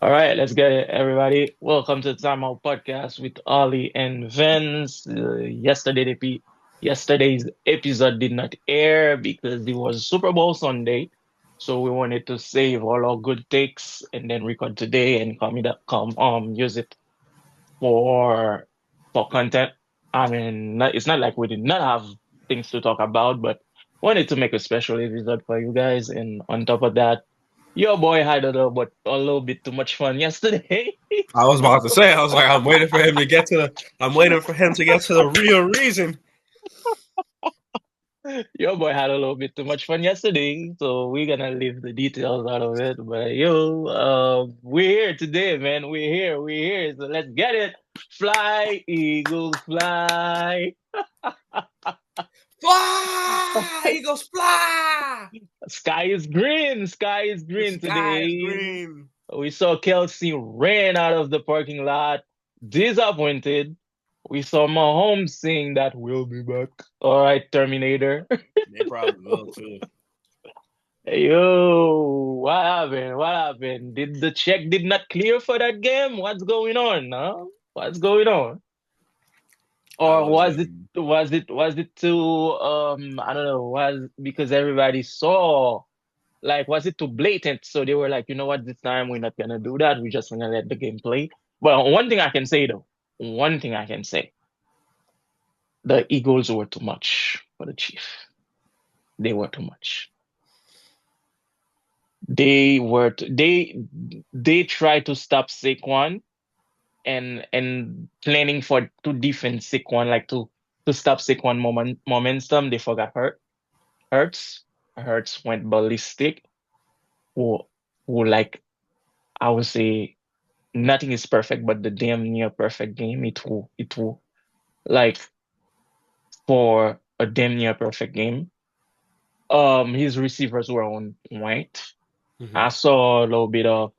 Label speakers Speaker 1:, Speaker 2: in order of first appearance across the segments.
Speaker 1: All right, let's get it, everybody. Welcome to the TimeOut podcast with Ollie and Vens. Yesterday's episode did not air because it was Super Bowl Sunday, so we wanted to save all our good takes and then record today and use it for content. I mean, it's not like we did not have things to talk about, but wanted to make a special episode for you guys. And on top of that, your boy had a little bit too much fun yesterday.
Speaker 2: I was about to say, I was like, I'm waiting for him to get to the real reason.
Speaker 1: Your boy had a little bit too much fun yesterday, so we're gonna leave the details out of it. But we're here today, man. We're here. So let's get it. Fly, Eagles, fly.
Speaker 2: Fly, Eagles, fly.
Speaker 1: Sky is
Speaker 2: The
Speaker 1: green
Speaker 2: sky is
Speaker 1: today.
Speaker 2: green.
Speaker 1: We saw Kelsey ran out of the parking lot, disappointed. We saw Mahomes saying that we'll be back. All right, Terminator.
Speaker 2: They probably will too.
Speaker 1: Yo, what happened? What happened? Did the check did not clear for that game? What's going on? Huh? What's going on?
Speaker 2: I
Speaker 1: Or
Speaker 2: was
Speaker 1: was it too I don't know, was because everybody saw, like, was it too blatant? So they were like, you know what, this time we're not gonna do that. We're just gonna let the game play. Well, one thing I can say though, one thing I can say, the Eagles were too much for the Chief. They were too much. They tried to stop Saquon and planning for to defend Saquon, like to stop Saquon momentum. They forgot Hurts. Hurts went ballistic. Who who like, I would say nothing is perfect, but the damn near perfect game. It will like, for a damn near perfect game. His receivers were on point.
Speaker 2: hmm
Speaker 1: I saw a little bit of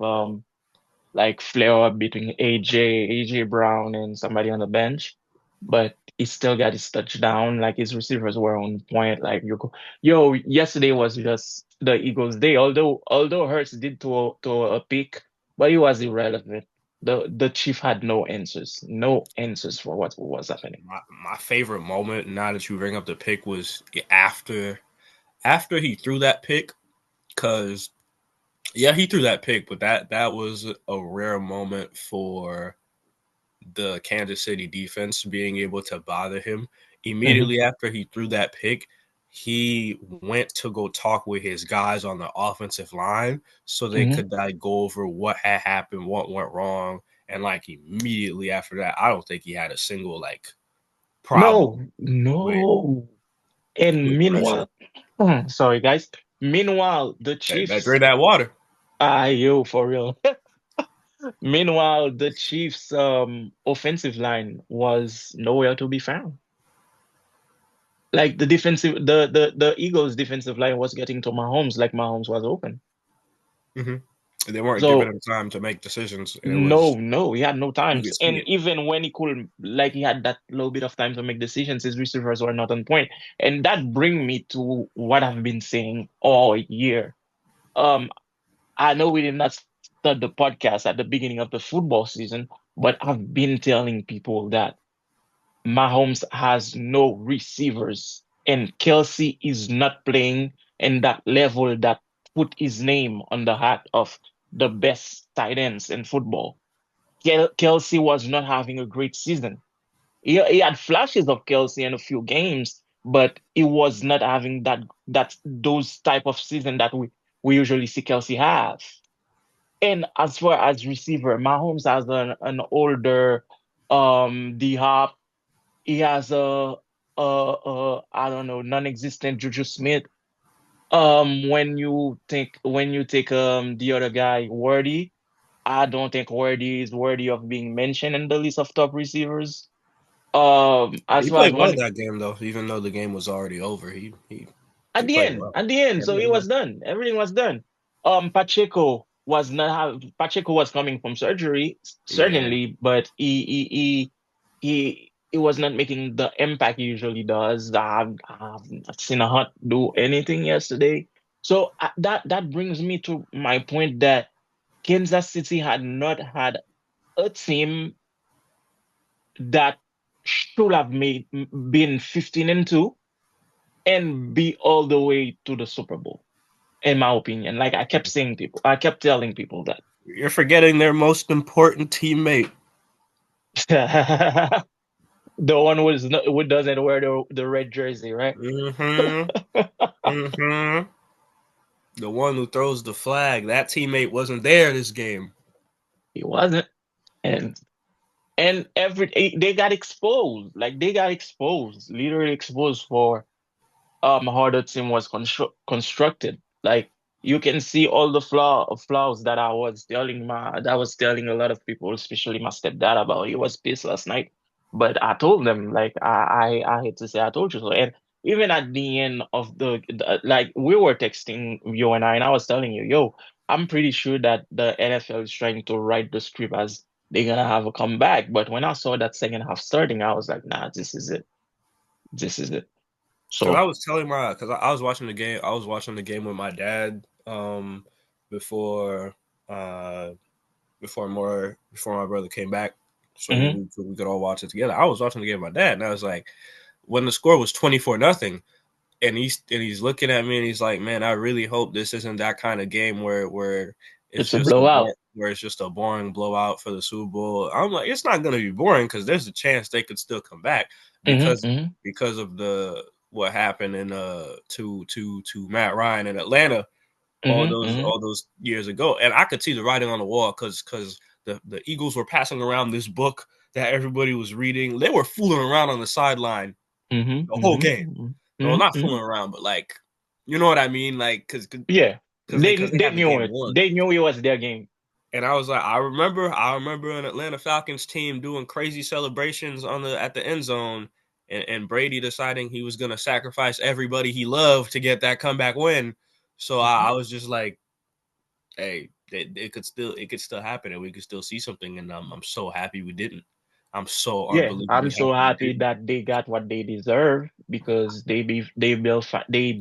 Speaker 1: like flare up between AJ Brown and somebody on the bench, but he still got his touchdown. Like, his receivers were on point. Like, yesterday was just the Eagles' day. Although Hurts did to a pick, but he was irrelevant. The Chief had no answers for what was happening.
Speaker 2: my favorite moment, now that you bring up the pick, was after he threw that pick. Cause yeah, he threw that pick, but that was a rare moment for the Kansas City defense being able to bother him.
Speaker 1: Hmm.
Speaker 2: Immediately after he threw that pick, he went to go talk with his guys on the offensive line so they
Speaker 1: Hmm.
Speaker 2: could like go over what had happened, what went wrong, and like immediately after that, I don't think he had a single like
Speaker 1: No,
Speaker 2: problem with
Speaker 1: no. And
Speaker 2: direction.
Speaker 1: meanwhile, sorry guys. Meanwhile, the
Speaker 2: That
Speaker 1: Chiefs,
Speaker 2: drink that water.
Speaker 1: yo, for real. Meanwhile, the Chiefs' offensive line was nowhere to be found. Like, the Eagles' defensive line was getting to Mahomes, like Mahomes was open.
Speaker 2: Mm-hmm. They weren't giving
Speaker 1: So
Speaker 2: him time to make decisions, and it
Speaker 1: no,
Speaker 2: was
Speaker 1: no, he had no
Speaker 2: you
Speaker 1: times.
Speaker 2: could see
Speaker 1: And
Speaker 2: it.
Speaker 1: even when he could, like, he had that little bit of time to make decisions, his receivers were not on point. And that bring me to what I've been saying all year. Um, I know we did not start the podcast at the beginning of the football season, but I've been telling people that Mahomes has no receivers, and Kelsey is not playing in that level that put his name on the hat of the best tight ends in football. Kelsey was not having a great season. He had flashes of Kelsey in a few games, but he was not having those type of season that we usually see Kelsey have. And as far as receiver, Mahomes has an older D Hop. He has I don't know, non-existent Juju Smith. When you take the other guy, Wordy, I don't think Wordy is worthy of being mentioned in the list of top receivers. As
Speaker 2: He
Speaker 1: far as
Speaker 2: played well
Speaker 1: one
Speaker 2: that game though, even though the game was already over. He
Speaker 1: at the
Speaker 2: played
Speaker 1: end,
Speaker 2: well.
Speaker 1: at the end,
Speaker 2: Yeah,
Speaker 1: so
Speaker 2: he
Speaker 1: it
Speaker 2: played
Speaker 1: was
Speaker 2: well.
Speaker 1: done. Everything was done. Pacheco was coming from surgery,
Speaker 2: Yeah,
Speaker 1: certainly, but he was not making the impact he usually does. I've not seen a Hunt do anything yesterday. So that brings me to my point that Kansas City had not had a team that should have been 15-2 and be all the way to the Super Bowl, in my opinion. Like I kept telling people that.
Speaker 2: You're forgetting their most important teammate.
Speaker 1: The one who doesn't wear the red jersey, right?
Speaker 2: Mm-hmm. Mm-hmm. The one who throws the flag. That teammate wasn't there this game.
Speaker 1: He wasn't. And they got exposed. Like they got exposed, literally exposed for how the team was constructed. Like you can see all the flaws that I was telling a lot of people, especially my stepdad about. He was pissed last night, but I told them like I hate to say I told you so. And even at the end of like we were texting you and I was telling you, yo, I'm pretty sure that the NFL is trying to write the script as they're gonna have a comeback. But when I saw that second half starting, I was like, nah, this is it. This is it.
Speaker 2: Because I
Speaker 1: So.
Speaker 2: was telling my, because I was watching the game. I was watching the game with my dad. Before uh before my brother came back,
Speaker 1: Mhm.
Speaker 2: so we could all watch it together. I was watching the game with my dad, and I was like, when the score was 24-0, and he's looking at me and he's like, "Man, I really hope this isn't that kind of game where
Speaker 1: It's a blowout.
Speaker 2: it's just a boring blowout for the Super Bowl." I'm like, it's not going to be boring because there's a chance they could still come back
Speaker 1: Hmm.
Speaker 2: because
Speaker 1: Hmm.
Speaker 2: of the what happened in to Matt Ryan in Atlanta
Speaker 1: Hmm. Hmm.
Speaker 2: all those years ago, and I could see the writing on the wall because the Eagles were passing around this book that everybody was reading. They were fooling around on the sideline
Speaker 1: Hmm.
Speaker 2: the whole
Speaker 1: Hmm.
Speaker 2: game. No,
Speaker 1: Hmm.
Speaker 2: not
Speaker 1: Hmm.
Speaker 2: fooling around, but like, you know what I mean? Like,
Speaker 1: Yeah,
Speaker 2: because they
Speaker 1: they
Speaker 2: had the
Speaker 1: knew
Speaker 2: game
Speaker 1: it.
Speaker 2: won.
Speaker 1: They knew it was their game.
Speaker 2: And I was like, I remember an Atlanta Falcons team doing crazy celebrations on the at the end zone, and Brady deciding he was gonna sacrifice everybody he loved to get that comeback win. So
Speaker 1: Hmm.
Speaker 2: I was just like, hey, it could still happen, and we could still see something. And I'm so happy we didn't. I'm so
Speaker 1: Yeah, I'm
Speaker 2: unbelievably
Speaker 1: so
Speaker 2: happy we
Speaker 1: happy
Speaker 2: didn't.
Speaker 1: that they got what they deserve because they've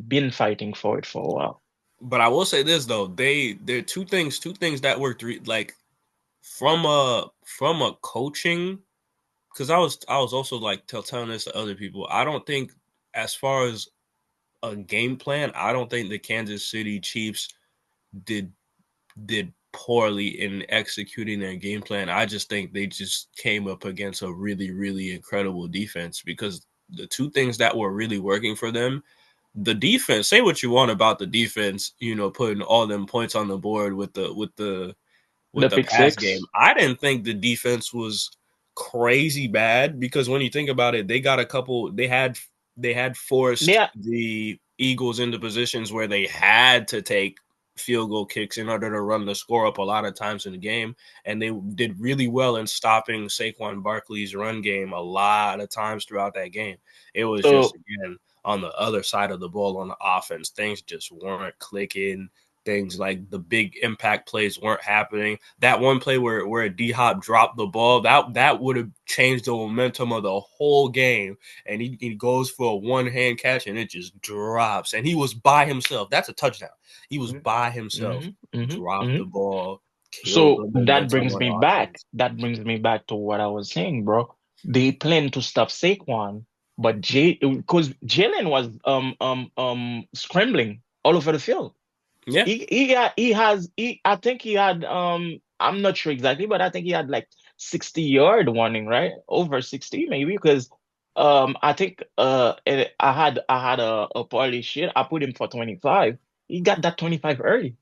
Speaker 1: been fighting for it for a while.
Speaker 2: But I will say this though, there are two things that were three like from a coaching, because I was also like telling this to other people. I don't think, as far as a game plan, I don't think the Kansas City Chiefs did did poorly in executing their game plan. I just think they just came up against a really, really incredible defense, because the two things that were really working for them, the defense, say what you want about the defense, putting all them points on the board with
Speaker 1: The
Speaker 2: the
Speaker 1: pick
Speaker 2: pass game.
Speaker 1: six.
Speaker 2: I didn't think the defense was crazy bad, because when you think about it, they got a couple. They had forced
Speaker 1: Yeah.
Speaker 2: the Eagles into positions where they had to take field goal kicks in order to run the score up a lot of times in the game, and they did really well in stopping Saquon Barkley's run game a lot of times throughout that game. It was just,
Speaker 1: So
Speaker 2: again, on the other side of the ball on the offense, things just weren't clicking. Things like the big impact plays weren't happening. That one play where D Hop dropped the ball, that would have changed the momentum of the whole game. And he goes for a one hand catch and it just drops. And he was by himself. That's a touchdown. He was by himself,
Speaker 1: hmm. Hmm.
Speaker 2: dropped
Speaker 1: Hmm.
Speaker 2: the ball, killed
Speaker 1: So
Speaker 2: the
Speaker 1: that
Speaker 2: momentum
Speaker 1: brings
Speaker 2: on
Speaker 1: me back.
Speaker 2: offense.
Speaker 1: That brings me back to what I was saying, bro. They plan to stop Saquon, but because Jalen was scrambling all over the field.
Speaker 2: Yeah,
Speaker 1: I think he had I'm not sure exactly, but I think he had like 60-yard warning, right? Over 60 maybe because I think I had a parlay shit. I put him for 25. He got that 25 early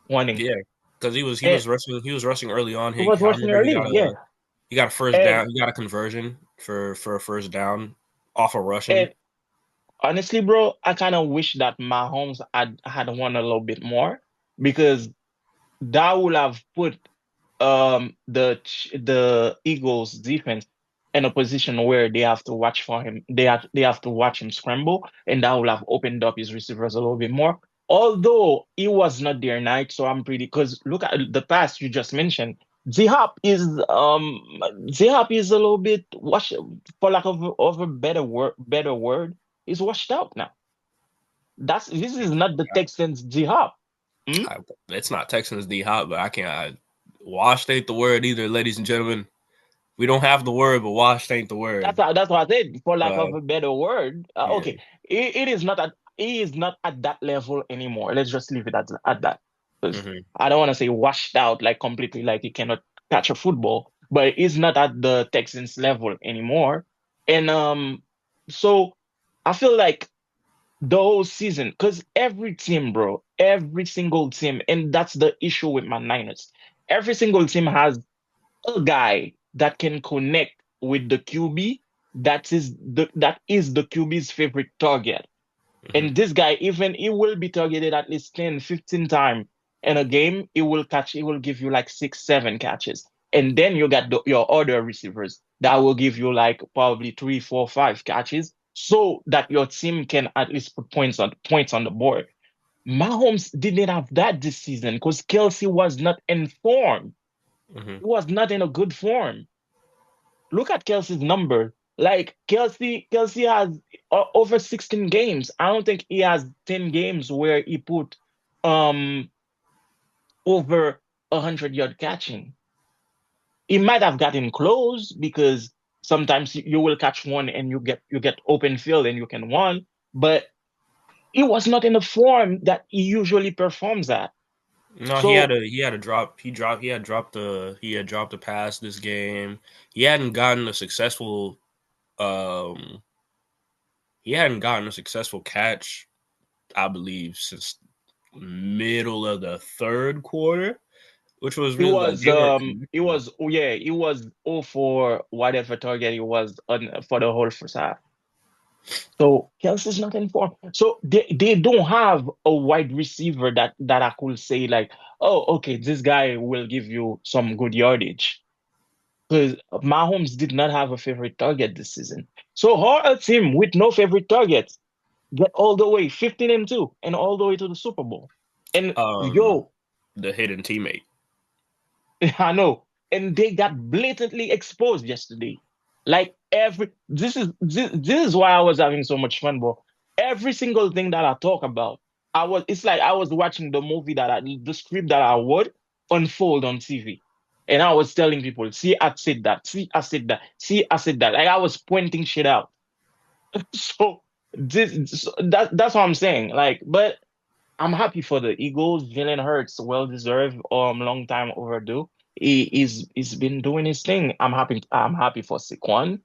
Speaker 1: warning.
Speaker 2: yeah. Because he
Speaker 1: And
Speaker 2: was rushing early on.
Speaker 1: it was
Speaker 2: I
Speaker 1: rushing
Speaker 2: remember he
Speaker 1: early,
Speaker 2: got
Speaker 1: yeah.
Speaker 2: a first
Speaker 1: And
Speaker 2: down. He got a conversion for a first down off of rushing.
Speaker 1: and honestly, bro, I kind of wish that Mahomes had won a little bit more because that would have put the Eagles defense in a position where they have to watch for him. They have to watch him scramble, and that will have opened up his receivers a little bit more. Although it was not their night, so I'm pretty because look at the pass you just mentioned. Z-Hop is a little bit washed, for lack of a better word, is washed out now. This is not the Texans Z-Hop. Hmm?
Speaker 2: It's not Texans D Hop, but I can't. washed ain't the word either, ladies and gentlemen. We don't have the word, but washed ain't the word.
Speaker 1: That's what I said, for lack
Speaker 2: Uh,
Speaker 1: of a better word.
Speaker 2: yeah.
Speaker 1: Okay, it is not at he is not at that level anymore. Let's just leave it at that. Because
Speaker 2: Hmm.
Speaker 1: I don't want to say washed out like completely, like he cannot catch a football, but he's not at the Texans level anymore. And so I feel like the whole season, because every team, bro, every single team, and that's the issue with my Niners. Every single team has a guy that can connect with the QB that is the QB's favorite target.
Speaker 2: Hmm.
Speaker 1: And this guy, even he will be targeted at least 10, 15 times in a game, he will give you like six, seven catches. And then you got your other receivers that will give you like probably three, four, five catches so that your team can at least put points on the board. Mahomes didn't have that this season because Kelsey was not informed.
Speaker 2: Hmm.
Speaker 1: He was not in a good form. Look at Kelsey's number. Like Kelsey has over 16 games. I don't think he has 10 games where he put um over 100-yard catching. He might have gotten close because sometimes you will catch one and you get open field and you can run, but he was not in the form that he usually performs at.
Speaker 2: No,
Speaker 1: So
Speaker 2: he had a drop. He had dropped a pass this game. He hadn't gotten a successful um he hadn't gotten a successful catch, I believe, since middle of the third quarter, which was really like they weren't
Speaker 1: he
Speaker 2: connecting.
Speaker 1: was oh yeah, he was 0 for whatever target he was on for the whole first half. So Kelsey's not in form. So they don't have a wide receiver that I could say like, oh, okay, this guy will give you some good yardage. Because Mahomes did not have a favorite target this season. So how a team with no favorite targets get all the way 15-2 and all the way to the Super Bowl. And
Speaker 2: Um,
Speaker 1: yo,
Speaker 2: the hidden teammate.
Speaker 1: I know. And they got blatantly exposed yesterday. Like this is why I was having so much fun, bro. Every single thing that I talk about, it's like I was watching the script that I would unfold on TV. And I was telling people, see, I said that, see, I said that, see, I said that. Like I was pointing shit out. So that's what I'm saying. Like, but I'm happy for the Eagles. Jalen Hurts, well deserved, long time overdue. He's been doing his thing. I'm happy for Saquon.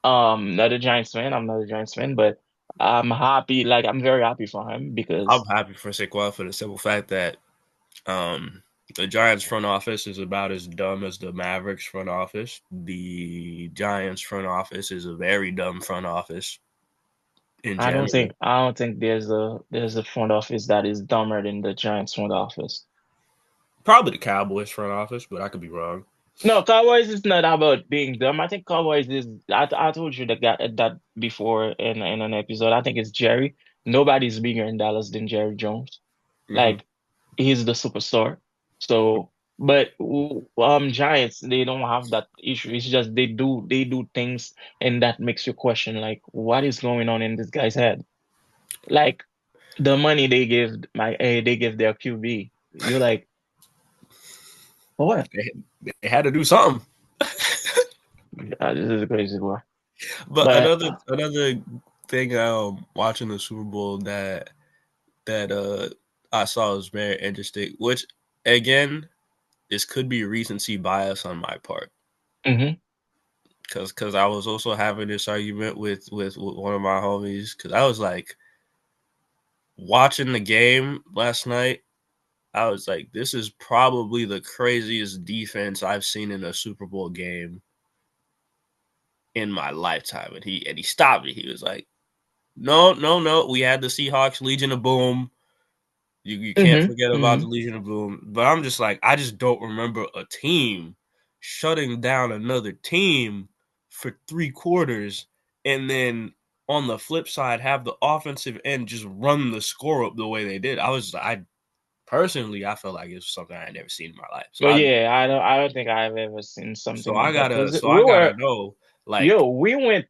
Speaker 1: Not a Giants fan. I'm not a Giants fan, but I'm happy. Like I'm very happy for him
Speaker 2: I'm
Speaker 1: because
Speaker 2: happy for Saquon for the simple fact that the Giants front office is about as dumb as the Mavericks front office. The Giants front office is a very dumb front office in general.
Speaker 1: I don't think there's a front office that is dumber than the Giants front office.
Speaker 2: Probably the Cowboys front office, but I could be wrong.
Speaker 1: No, Cowboys is not about being dumb. I think Cowboys is. I told you that before in an episode. I think it's Jerry. Nobody's bigger in Dallas than Jerry Jones.
Speaker 2: Hmm.
Speaker 1: Like he's the superstar. So, but Giants they don't have that issue. It's just they do things and that makes you question like what is going on in this guy's head. Like the money they give their QB. You're like what?
Speaker 2: They had to do something.
Speaker 1: This is crazy, boy.
Speaker 2: But
Speaker 1: But
Speaker 2: another thing watching the Super Bowl that I saw was very interesting, which again, this could be recency bias on my part.
Speaker 1: mhm.
Speaker 2: Cause I was also having this argument with one of my homies because I was like watching the game last night. I was like, this is probably the craziest defense I've seen in a Super Bowl game in my lifetime. And he stopped me. He was like, no, no, no. We had the Seahawks Legion of Boom. You can't
Speaker 1: Mhm.
Speaker 2: forget about the
Speaker 1: Mhm.
Speaker 2: Legion of Boom. But I'm just like, I just don't remember a team shutting down another team for 3 quarters and then on the flip side have the offensive end just run the score up the way they did. I personally I felt like it was something I had never seen in my life.
Speaker 1: But yeah, I don't think I've ever seen
Speaker 2: So
Speaker 1: something
Speaker 2: I
Speaker 1: like that
Speaker 2: gotta
Speaker 1: because
Speaker 2: so I gotta know like
Speaker 1: we went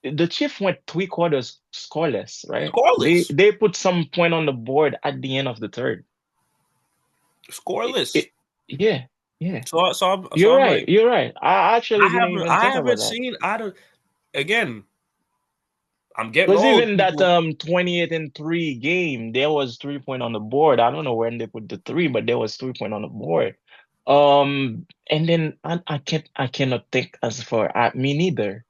Speaker 1: the Chiefs went 3 quarters scoreless, right?
Speaker 2: scoreless.
Speaker 1: They put some point on the board at the end of the third. It,
Speaker 2: Scoreless.
Speaker 1: it, yeah. Yeah,
Speaker 2: So
Speaker 1: you're
Speaker 2: I'm
Speaker 1: right.
Speaker 2: like,
Speaker 1: You're right. I actually didn't even
Speaker 2: I
Speaker 1: think about
Speaker 2: haven't
Speaker 1: that.
Speaker 2: seen. I don't. Again, I'm getting
Speaker 1: Because
Speaker 2: old,
Speaker 1: even that
Speaker 2: people.
Speaker 1: 28 and 3 game, there was 3 point on the board. I don't know when they put the three, but there was 3 point on the board. And then I cannot think as for me neither.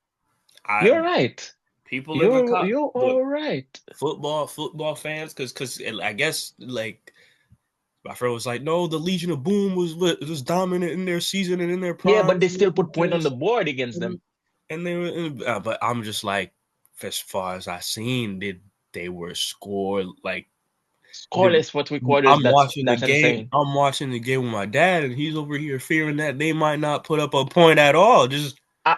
Speaker 2: I
Speaker 1: You're right.
Speaker 2: People live in cop.
Speaker 1: You're
Speaker 2: Look,
Speaker 1: all right.
Speaker 2: football fans, because I guess like my friend was like, no, the Legion of Boom was dominant in their season and in their
Speaker 1: Yeah, but
Speaker 2: primes
Speaker 1: they
Speaker 2: and
Speaker 1: still put point on the board against them.
Speaker 2: they were. But I'm just like, as far as I seen, they were scored like the.
Speaker 1: Scoreless for 3 quarters. That's insane.
Speaker 2: I'm watching the game with my dad, and he's over here fearing that they might not put up a point at all. Just
Speaker 1: I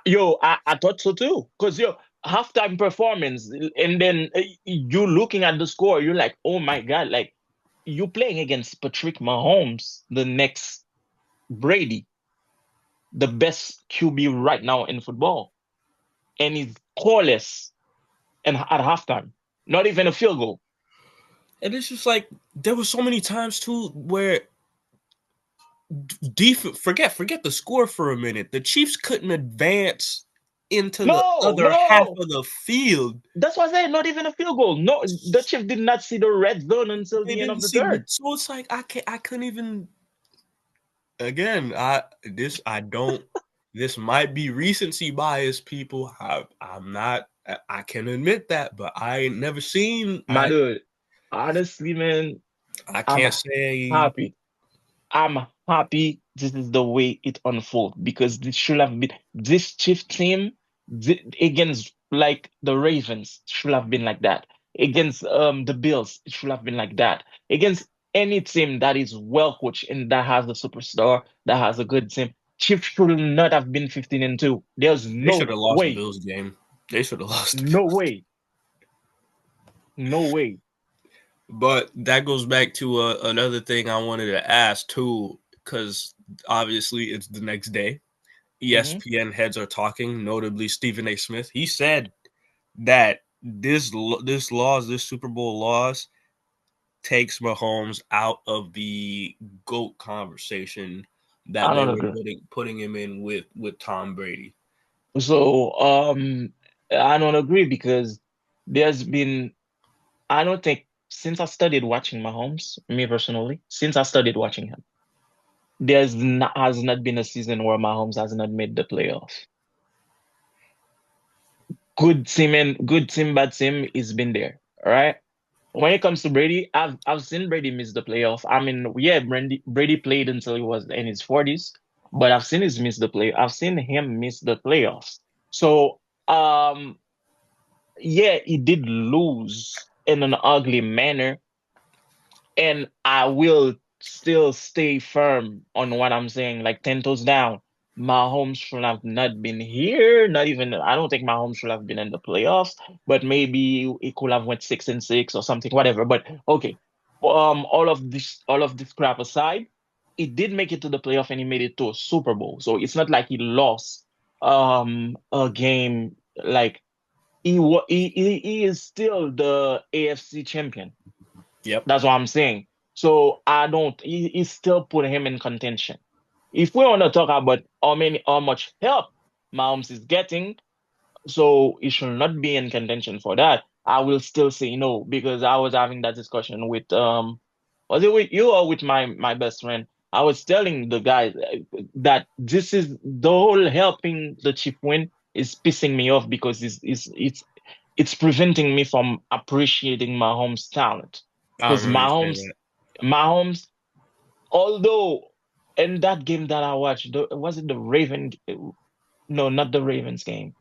Speaker 1: thought so too. Because halftime performance, and then you looking at the score, you're like, oh my God, like you playing against Patrick Mahomes, the next Brady, the best QB right now in football, and he's scoreless and at halftime, not even a field goal.
Speaker 2: and it's just like there were so many times too where forget the score for a minute. The Chiefs couldn't advance into the
Speaker 1: No,
Speaker 2: other half
Speaker 1: no.
Speaker 2: of the field.
Speaker 1: That's why I said not even a field goal. No, the Chiefs did not see the red zone until
Speaker 2: They
Speaker 1: the end
Speaker 2: didn't
Speaker 1: of the
Speaker 2: see,
Speaker 1: third.
Speaker 2: so it's like I couldn't even. Again, I don't. This might be recency bias, people. I'm not. I can admit that, but I ain't never seen.
Speaker 1: My dude, honestly, man,
Speaker 2: I
Speaker 1: I'm
Speaker 2: can't say.
Speaker 1: happy. I'm happy this is the way it unfolds because this should have been this Chief team against like the Ravens should have been like that. Against the Bills, it should have been like that. Against any team that is well coached and that has a superstar, that has a good team, Chiefs should not have been 15 and 2. There's
Speaker 2: They should
Speaker 1: no
Speaker 2: have lost the
Speaker 1: way.
Speaker 2: Bills game. They should have lost.
Speaker 1: No way. No way.
Speaker 2: But that goes back to another thing I wanted to ask too, because obviously it's the next day.
Speaker 1: Hmm.
Speaker 2: ESPN heads are talking, notably Stephen A. Smith. He said that this Super Bowl loss takes Mahomes out of the GOAT conversation that
Speaker 1: I
Speaker 2: they
Speaker 1: don't
Speaker 2: were
Speaker 1: agree.
Speaker 2: putting him in with Tom Brady.
Speaker 1: So I don't agree because there's been I don't think since I started watching Mahomes, me personally, since I started watching him, has not been a season where Mahomes has not made the playoffs. Good team, bad team, he's been there. All right. When it comes to Brady, I've seen Brady miss the playoff. I mean, yeah, Brady played until he was in his 40s, but I've seen him miss the playoffs. So yeah, he did lose in an ugly manner. And I will still stay firm on what I'm saying, like 10 toes down. Mahomes should have not been here. Not even, I don't think Mahomes should have been in the playoffs, but maybe it could have went 6-6 or something, whatever. But okay, all of this crap aside, he did make it to the playoff and he made it to a Super Bowl. So it's not like he lost a game. Like he is still the AFC champion.
Speaker 2: Yep.
Speaker 1: That's what I'm saying. So I don't. He still put him in contention. If we want to talk about how much help Mahomes is getting, so he should not be in contention for that. I will still say no because I was having that discussion with was it with you or with my best friend? I was telling the guys that this is the whole helping the Chief win is pissing me off because it's preventing me from appreciating Mahomes' talent.
Speaker 2: I
Speaker 1: Because
Speaker 2: don't understand that.
Speaker 1: Mahomes, although in that game that I watched, was it the No, not the Ravens game.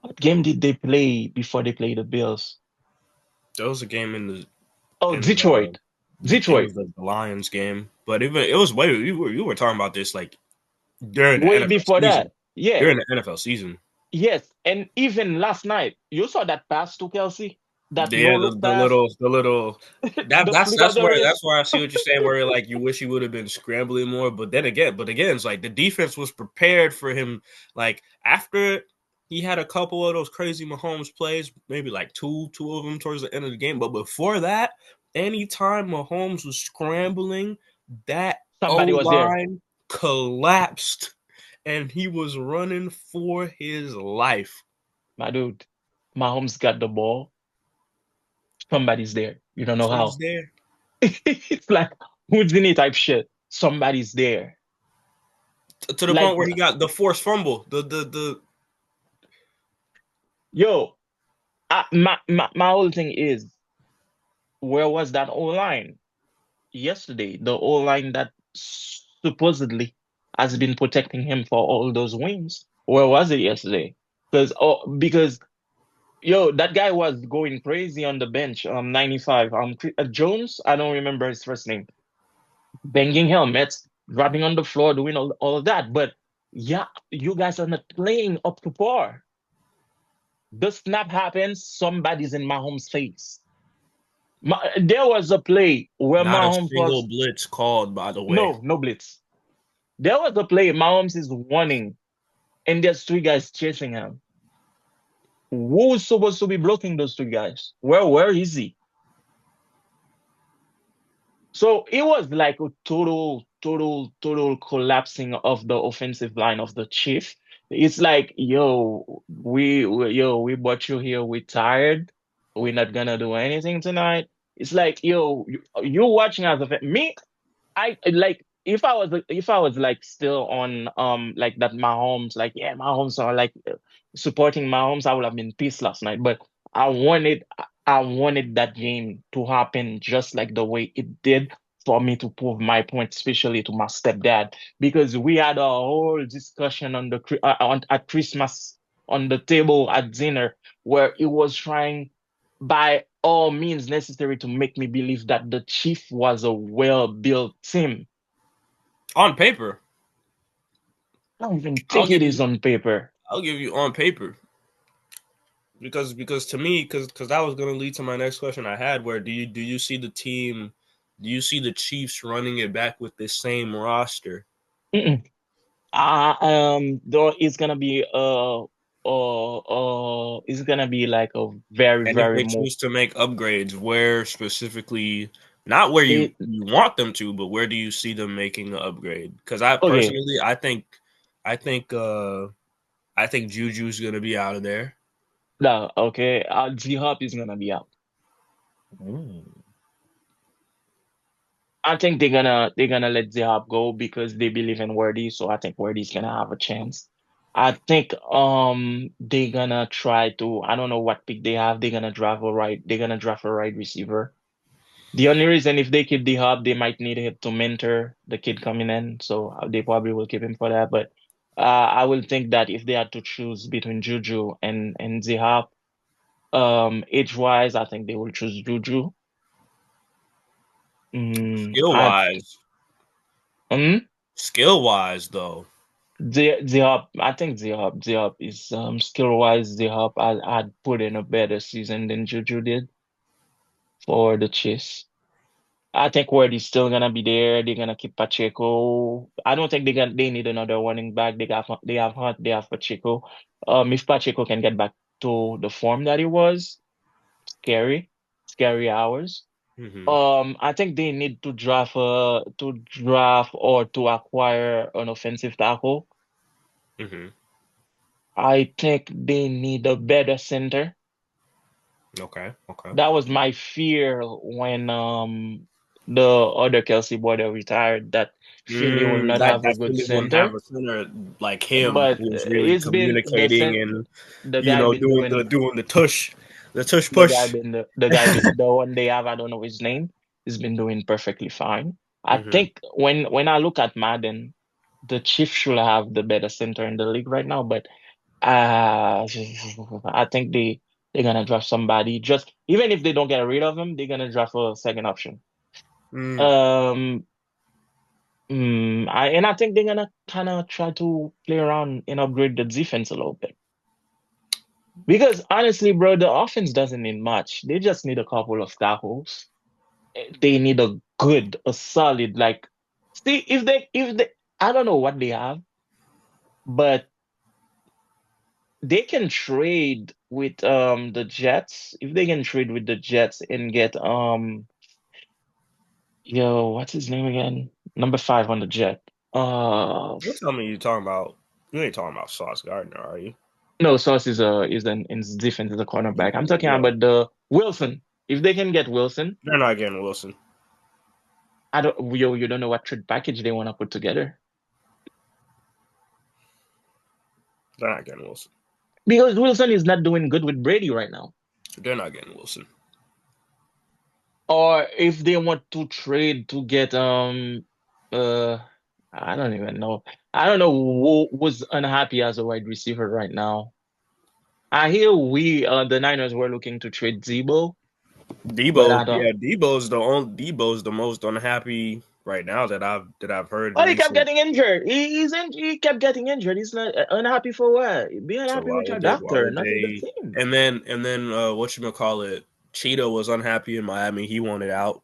Speaker 1: What game did they play before they played the Bills?
Speaker 2: There was a game
Speaker 1: Oh,
Speaker 2: in the
Speaker 1: Detroit.
Speaker 2: it
Speaker 1: Detroit.
Speaker 2: was the Lions game, but even it was way you were talking about this like during the
Speaker 1: Way
Speaker 2: NFL
Speaker 1: before
Speaker 2: season.
Speaker 1: that. Yeah.
Speaker 2: During the NFL season.
Speaker 1: Yes. And even last night, you saw that pass to Kelsey? That no
Speaker 2: Yeah,
Speaker 1: look pass,
Speaker 2: the little that
Speaker 1: the flick of the
Speaker 2: that's
Speaker 1: wrist.
Speaker 2: where I see what you're saying. Where like you wish he would have been scrambling more, but again, it's like the defense was prepared for him. Like after he had a couple of those crazy Mahomes plays, maybe like two of them towards the end of the game. But before that, anytime Mahomes was scrambling, that O
Speaker 1: Somebody was there.
Speaker 2: line. collapsed and he was running for his life.
Speaker 1: My dude, Mahomes got the ball. Somebody's there. You don't know
Speaker 2: Who's
Speaker 1: how.
Speaker 2: there?
Speaker 1: It's like Houdini type shit. Somebody's there.
Speaker 2: To the
Speaker 1: Like,
Speaker 2: point where he got the forced fumble. The
Speaker 1: yo, my whole thing is, where was that O line yesterday? The O line that supposedly has been protecting him for all those wins. Where was it yesterday? Because yo, that guy was going crazy on the bench. 95. Jones, I don't remember his first name. Banging helmets, dropping on the floor, doing all of that. But yeah, you guys are not playing up to par. The snap happens, somebody's in Mahomes' face. There was a play where
Speaker 2: not a
Speaker 1: Mahomes
Speaker 2: single
Speaker 1: was
Speaker 2: blitz called, by the way.
Speaker 1: no blitz. There was a play Mahomes is running, and there's three guys chasing him. Who's supposed to be blocking those three guys? Where is he? So it was like a total collapsing of the offensive line of the Chief. It's like, yo, we brought you here. We're tired. We're not gonna do anything tonight. It's like, yo, you watching as a me. I like if I was like still on like that Mahomes, like yeah, Mahomes are like supporting Mahomes, I would have been pissed last night. But I wanted that game to happen just like the way it did for me to prove my point, especially to my stepdad, because we had a whole discussion at Christmas on the table at dinner where it was trying by all means necessary to make me believe that the Chief was a well-built team.
Speaker 2: On paper,
Speaker 1: I don't even
Speaker 2: I'll
Speaker 1: think it
Speaker 2: give
Speaker 1: is
Speaker 2: you
Speaker 1: on paper.
Speaker 2: I'll give you on paper because to me because that was going to lead to my next question I had, where do you see the team, do you see the Chiefs running it back with this same roster?
Speaker 1: Mm-mm. Though it's gonna be like a very,
Speaker 2: And if
Speaker 1: very
Speaker 2: they
Speaker 1: more.
Speaker 2: choose to make upgrades, where specifically, not where you,
Speaker 1: It,
Speaker 2: you want them to, but where do you see them making an upgrade? Because I
Speaker 1: okay,
Speaker 2: personally, I think, I think Juju's gonna be out of there.
Speaker 1: no, okay. G-Hop is gonna be out.
Speaker 2: Mm.
Speaker 1: I think they're gonna let Zihab go because they believe in Wordy, so I think Wordy's gonna have a chance. I think they're gonna try to, I don't know what pick they have. They're gonna draft a right receiver. The only reason if they keep the hub, they might need him to mentor the kid coming in, so they probably will keep him for that. But I will think that if they had to choose between Juju and Zihab, age wise, I think they will choose Juju.
Speaker 2: Skill
Speaker 1: I
Speaker 2: wise,
Speaker 1: um
Speaker 2: skill wise though.
Speaker 1: Zihab, I think Zihab is skill wise. Zihab, I'd put in a better season than Juju did for the Chiefs. I think Ward is still gonna be there. They're gonna keep Pacheco. I don't think they need another running back. They have Hunt, they have Pacheco. If Pacheco can get back to the form that he was, scary, scary hours.
Speaker 2: Hmm.
Speaker 1: I think they need to draft or to acquire an offensive tackle.
Speaker 2: Hmm.
Speaker 1: I think they need a better center.
Speaker 2: Okay. Okay.
Speaker 1: That was my fear when the other Kelsey brother retired, that Philly will not
Speaker 2: That
Speaker 1: have a
Speaker 2: that
Speaker 1: good
Speaker 2: Philly wouldn't have
Speaker 1: center.
Speaker 2: a center like him
Speaker 1: But
Speaker 2: who's really
Speaker 1: it's been
Speaker 2: communicating and
Speaker 1: the guy been
Speaker 2: doing
Speaker 1: doing
Speaker 2: the tush push.
Speaker 1: the guy been the one they have, I don't know his name, has been doing perfectly fine. I
Speaker 2: Hmm.
Speaker 1: think when I look at Madden, the Chiefs should have the better center in the league right now, but uh I think they're gonna draft somebody. Just even if they don't get rid of him, they're gonna draft a second option.
Speaker 2: Mm.
Speaker 1: Um and I think they're gonna kind of try to play around and upgrade the defense a little bit. Because honestly, bro, the offense doesn't need much. They just need a couple of tackles. They need a solid, like, see, if they, I don't know what they have, but they can trade with the Jets. If they can trade with the Jets and get yo, what's his name again? Number 5 on the Jet.
Speaker 2: Don't tell me you're talking about. You ain't talking about Sauce Gardner, are you?
Speaker 1: no, Sauce is defense is a cornerback. I'm talking
Speaker 2: Yeah,
Speaker 1: about the Wilson. If they can get Wilson,
Speaker 2: they're not getting Wilson.
Speaker 1: I don't you don't know what trade package they want to put together.
Speaker 2: They're not getting Wilson.
Speaker 1: Because Wilson is not doing good with Brady right now.
Speaker 2: They're not getting Wilson.
Speaker 1: Or if they want to trade to get uh I don't even know. I don't know who was unhappy as a wide receiver right now. I hear the Niners were looking to trade Zebo, but I
Speaker 2: Debo,
Speaker 1: don't.
Speaker 2: yeah, Debo's the most unhappy right now that I've heard
Speaker 1: Well, he kept
Speaker 2: recent.
Speaker 1: getting injured. He kept getting injured. He's not unhappy for what? Be
Speaker 2: So
Speaker 1: unhappy with your
Speaker 2: why
Speaker 1: doctor,
Speaker 2: would
Speaker 1: not with the
Speaker 2: they?
Speaker 1: team.
Speaker 2: And then what you call it? Cheetah was unhappy in Miami. He wanted out,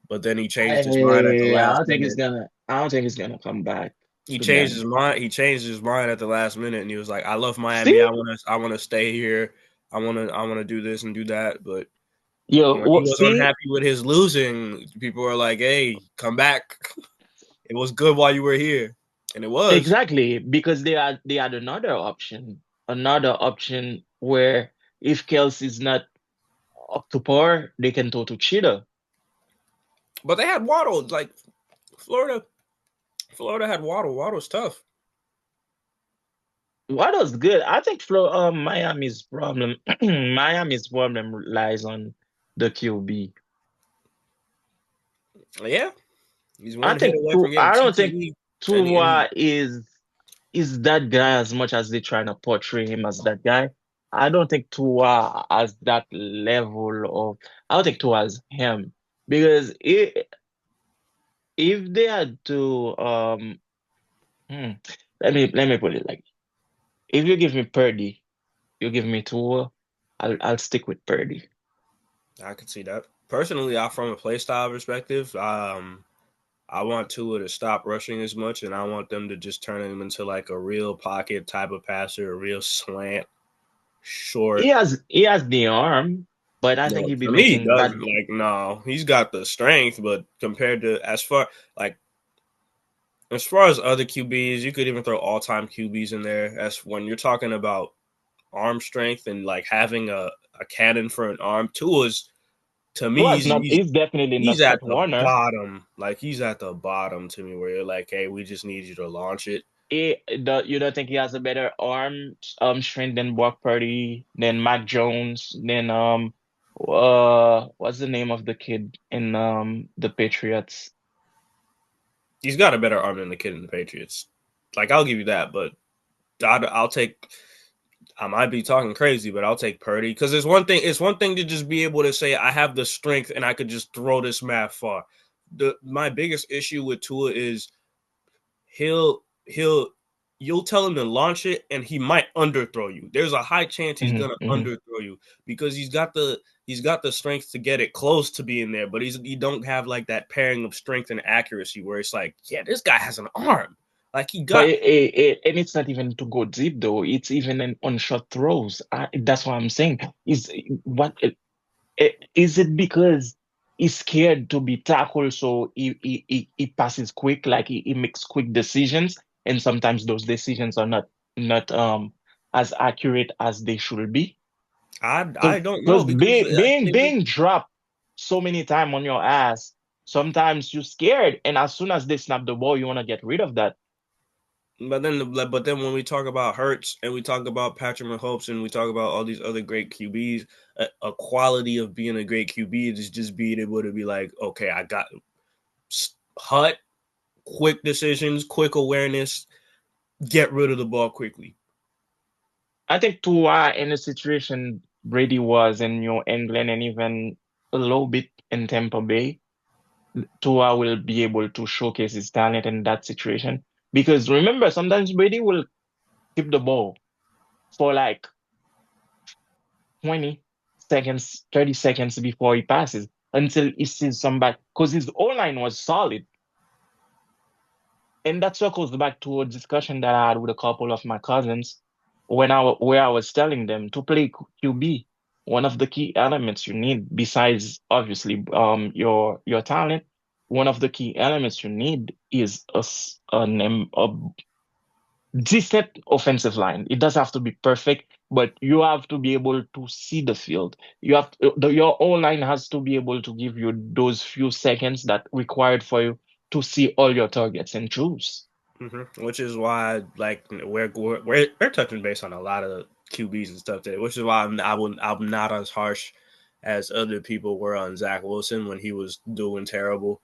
Speaker 2: but then he changed his mind at the
Speaker 1: I
Speaker 2: last
Speaker 1: don't think he's
Speaker 2: minute.
Speaker 1: gonna. I don't think he's gonna come back
Speaker 2: He
Speaker 1: to
Speaker 2: changed
Speaker 1: them.
Speaker 2: his mind. He changed his mind at the last minute, and he was like, "I love Miami.
Speaker 1: See,
Speaker 2: I want to stay here. I want to do this and do that." But
Speaker 1: yo,
Speaker 2: when he was
Speaker 1: see,
Speaker 2: unhappy with his losing, people were like, "Hey, come back. It was good while you were here," and it was.
Speaker 1: exactly because they had another option where if Kelsey's not up to par, they can throw to Cheetah.
Speaker 2: But they had Waddle. Like Florida, Florida had Waddle. Waddle's tough.
Speaker 1: What was good? I think Miami's problem, Miami's problem lies on the QB.
Speaker 2: Yeah, he's
Speaker 1: I
Speaker 2: one hit
Speaker 1: think
Speaker 2: away
Speaker 1: Tu
Speaker 2: from getting
Speaker 1: I don't think
Speaker 2: TTE, and he
Speaker 1: Tua is that guy as much as they're trying to portray him as that guy. I don't think Tua has that level of. I don't think Tua has him because if they had to hmm, let me put it like if you give me Purdy, you give me Tua, I'll stick with Purdy.
Speaker 2: I could see that. Personally, I from a play style perspective, I want Tua to stop rushing as much, and I want them to just turn him into like a real pocket type of passer, a real slant,
Speaker 1: He
Speaker 2: short.
Speaker 1: has he has the arm, but I think
Speaker 2: No,
Speaker 1: he'd be
Speaker 2: to me, he
Speaker 1: making
Speaker 2: doesn't.
Speaker 1: bad.
Speaker 2: Like, no, he's got the strength, but compared to like as far as other QBs, you could even throw all time QBs in there. As when you're talking about arm strength and like having a cannon for an arm, Tua's to me,
Speaker 1: Tua's not. He's definitely
Speaker 2: he's
Speaker 1: not
Speaker 2: at
Speaker 1: Kurt
Speaker 2: the
Speaker 1: Warner.
Speaker 2: bottom. Like he's at the bottom to me, where you're like, hey, we just need you to launch it.
Speaker 1: You don't think he has a better arm strength than Brock Purdy, than Mac Jones, than what's the name of the kid in the Patriots?
Speaker 2: He's got a better arm than the kid in the Patriots. Like I'll give you that, but I'll take. I might be talking crazy, but I'll take Purdy because it's one thing. It's one thing to just be able to say I have the strength and I could just throw this math far. My biggest issue with Tua is he'll you'll tell him to launch it and he might underthrow you. There's a high chance he's
Speaker 1: Hmm
Speaker 2: gonna
Speaker 1: hmm
Speaker 2: underthrow you because he's got the strength to get it close to being there, but he don't have like that pairing of strength and accuracy where it's like, yeah, this guy has an arm. Like he
Speaker 1: But
Speaker 2: got
Speaker 1: and it's not even to go deep though. It's even on short throws. That's what I'm saying. Is what is it because he's scared to be tackled, so he passes quick, like he makes quick decisions, and sometimes those decisions are not as accurate as they should be.
Speaker 2: I don't know
Speaker 1: Because
Speaker 2: because I think
Speaker 1: being dropped so many times on your ass, sometimes you're scared, and as soon as they snap the ball, you want to get rid of that.
Speaker 2: but then when we talk about Hurts and we talk about Patrick Mahomes and we talk about all these other great QBs, a quality of being a great QB is just being able to be like, okay, I got hut, quick decisions, quick awareness, get rid of the ball quickly.
Speaker 1: I think Tua in the situation Brady was in New England and even a little bit in Tampa Bay, Tua will be able to showcase his talent in that situation. Because remember, sometimes Brady will keep the ball for like 20 seconds, 30 seconds before he passes until he sees somebody. Because his O line was solid. And that circles back to a discussion that I had with a couple of my cousins where I was telling them to play QB. One of the key elements you need, besides obviously your talent, one of the key elements you need is a decent offensive line. It doesn't have to be perfect, but you have to be able to see the field. Your whole line has to be able to give you those few seconds that required for you to see all your targets and choose.
Speaker 2: Which is why, like, we're touching base on a lot of QBs and stuff today. Which is why I'm not as harsh as other people were on Zach Wilson when he was doing terrible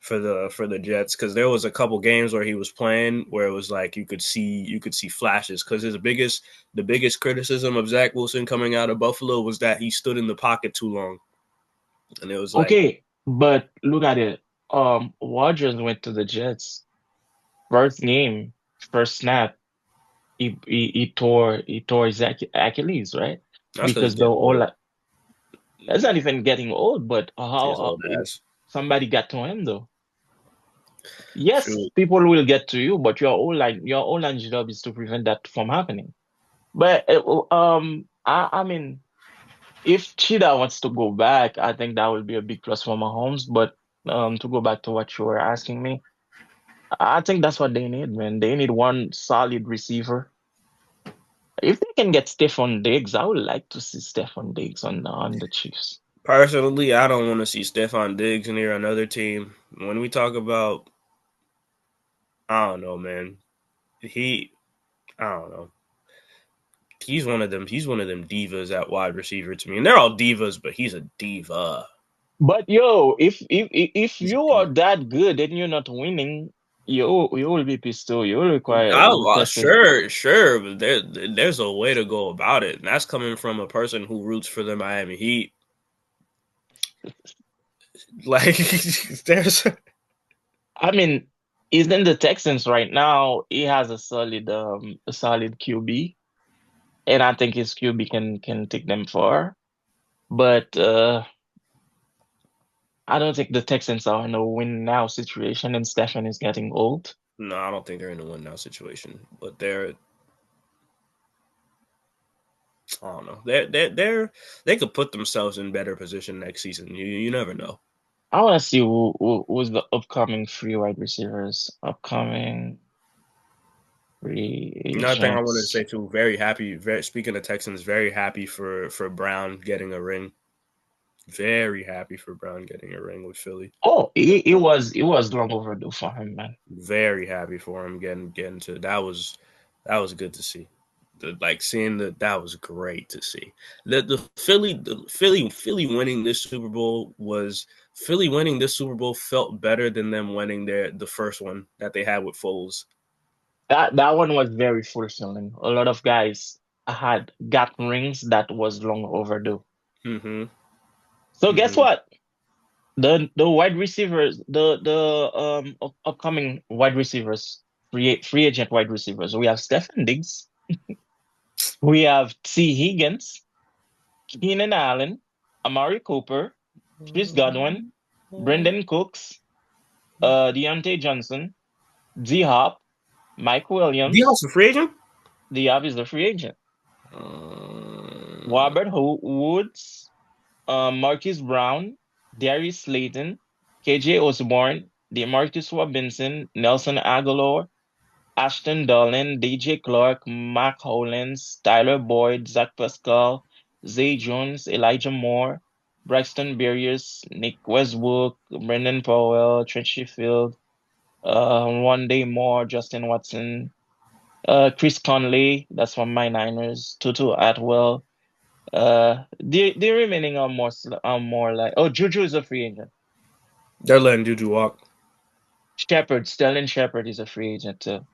Speaker 2: for the Jets, because there was a couple games where he was playing where it was like you could see flashes, because the biggest criticism of Zach Wilson coming out of Buffalo was that he stood in the pocket too long, and it was like,
Speaker 1: Okay, but look at it. Rodgers went to the Jets. First game, first snap, he tore his Achilles, right?
Speaker 2: that's because he's
Speaker 1: Because the
Speaker 2: getting
Speaker 1: whole
Speaker 2: old.
Speaker 1: that's not even getting old, but
Speaker 2: His
Speaker 1: how
Speaker 2: old ass.
Speaker 1: somebody got to him though. Yes,
Speaker 2: Shoot.
Speaker 1: people will get to you, but your whole line job is to prevent that from happening. But I mean, if Cheetah wants to go back, I think that will be a big plus for Mahomes. But to go back to what you were asking me, I think that's what they need, man. They need one solid receiver. If they can get Stephon Diggs, I would like to see Stephon Diggs on the Chiefs.
Speaker 2: Personally, I don't want to see Stephon Diggs near another team. When we talk about, I don't know, man. He, I don't know. He's one of them. He's one of them divas at wide receiver to me, and they're all divas, but he's a diva.
Speaker 1: But yo, if
Speaker 2: He's a
Speaker 1: you are
Speaker 2: diva.
Speaker 1: that good and you're not winning, you will be pissed too. You will require
Speaker 2: I,
Speaker 1: request it.
Speaker 2: sure, but there's a way to go about it, and that's coming from a person who roots for the Miami Heat. Like, there's
Speaker 1: I mean, he's in the Texans right now. He has a solid QB, and I think his QB can take them far. But I don't think the Texans are in a win now situation, and Stefan is getting old.
Speaker 2: no, I don't think they're in a win now situation, but I don't know. They could put themselves in better position next season. You never know.
Speaker 1: I want to see who's the upcoming free wide receivers. Upcoming free
Speaker 2: Another thing I wanted to
Speaker 1: agents.
Speaker 2: say too, very happy. Speaking of Texans, very happy for Brown getting a ring. Very happy for Brown getting a ring with Philly.
Speaker 1: Oh, it was long overdue for him, man.
Speaker 2: Very happy for him getting to that was good to see. Like seeing that was great to see. The Philly winning this Super Bowl was Philly winning this Super Bowl felt better than them winning the first one that they had with Foles.
Speaker 1: That one was very fulfilling. A lot of guys had got rings that was long overdue.
Speaker 2: Mm-hmm.
Speaker 1: So guess
Speaker 2: Mm-hmm.
Speaker 1: what? The wide receivers, the upcoming wide receivers, free agent wide receivers. We have Stephen Diggs, we have T. Higgins, Keenan Allen, Amari Cooper, Chris Godwin, Brendan Cooks, Deontay Johnson, D Hop, Mike
Speaker 2: D-Hop's
Speaker 1: Williams.
Speaker 2: a free agent.
Speaker 1: D Hop is the free agent.
Speaker 2: Uh,
Speaker 1: Robert Woods, Marquise Brown, Darius Slayton, KJ Osborne, DeMarcus Robinson, Nelson Aguilar, Ashton Dolan, DJ Clark, Mac Hollins, Tyler Boyd, Zach Pascal, Zay Jones, Elijah Moore, Braxton Berrios, Nick Westbrook, Brendan Powell, Trent Sheffield, one day more, Justin Watson, Chris Conley, that's from my Niners, Tutu Atwell. The remaining are more like, oh, Juju is a free agent.
Speaker 2: they're letting Juju walk.
Speaker 1: Shepard, Sterling Shepard is a free agent too.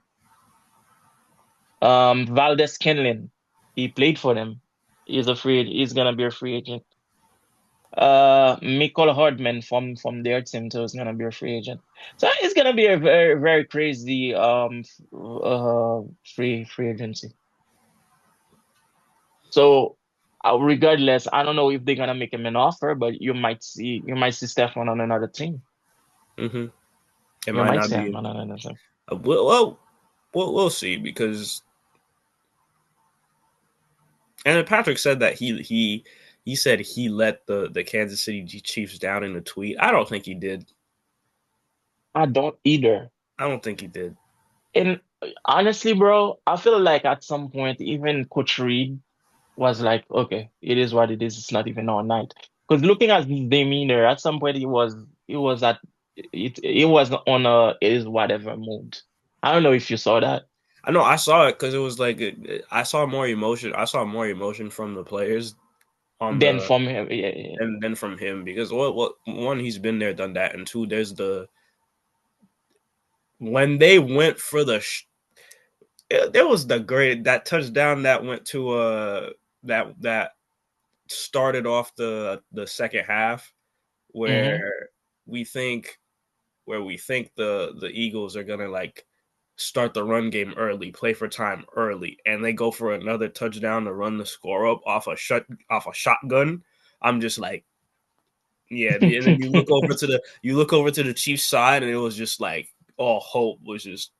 Speaker 1: Valdez Kenlin, he played for them. He's gonna be a free agent. Michael Hardman from their team too is gonna be a free agent. So it's gonna be a very very crazy free agency. So regardless, I don't know if they're gonna make him an offer, but you might see Stefan on another team.
Speaker 2: Mm-hmm. It
Speaker 1: You
Speaker 2: might
Speaker 1: might
Speaker 2: not
Speaker 1: see
Speaker 2: be.
Speaker 1: him on another team.
Speaker 2: We'll see, because and Patrick said that he said he let the Kansas City Chiefs down in a tweet. I don't think he did.
Speaker 1: I don't either.
Speaker 2: I don't think he did.
Speaker 1: And honestly, bro, I feel like at some point, even Coach Reed was like, okay, it is what it is. It's not even our night. Because looking at his demeanor, at some point he was at it was on a it is whatever mood. I don't know if you saw that.
Speaker 2: I know I saw it because it was like I saw more emotion. I saw more emotion from the players on
Speaker 1: Then
Speaker 2: the
Speaker 1: from him, yeah, yeah,
Speaker 2: and then from him because what one he's been there, done that, and two there's the when they went for there was the great that touchdown that went to that started off the second half
Speaker 1: hmm
Speaker 2: where we think we think the Eagles are gonna like start the run game early, play for time early, and they go for another touchdown to run the score up off a shotgun. I'm just like, yeah, and then you look over to the Chiefs side, and it was just like all hope was just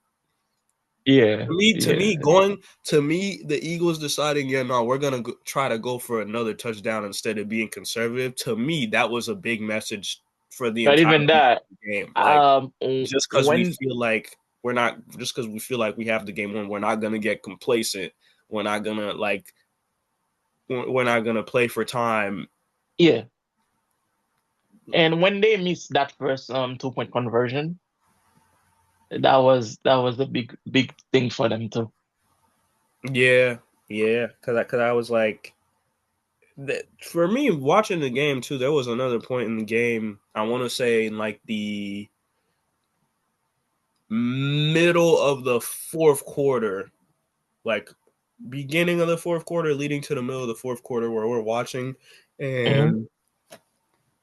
Speaker 1: yeah,
Speaker 2: to
Speaker 1: yeah.
Speaker 2: me going to me the Eagles deciding, yeah, no, we're gonna try to go for another touchdown instead of being conservative. To me, that was a big message for the
Speaker 1: But
Speaker 2: entire
Speaker 1: even that,
Speaker 2: game. Like
Speaker 1: um,
Speaker 2: just because we
Speaker 1: when
Speaker 2: feel like we're not, just because we feel like we have the game won, we're not gonna get complacent. We're not gonna like we're not gonna play for time.
Speaker 1: yeah, and when they missed that first 2 point conversion, that was a big thing for them too.
Speaker 2: Yeah, yeah, because I was like, that, for me watching the game too. There was another point in the game. I want to say in like the middle of the fourth quarter, like beginning of the fourth quarter, leading to the middle of the fourth quarter, where we're watching,
Speaker 1: hmm
Speaker 2: and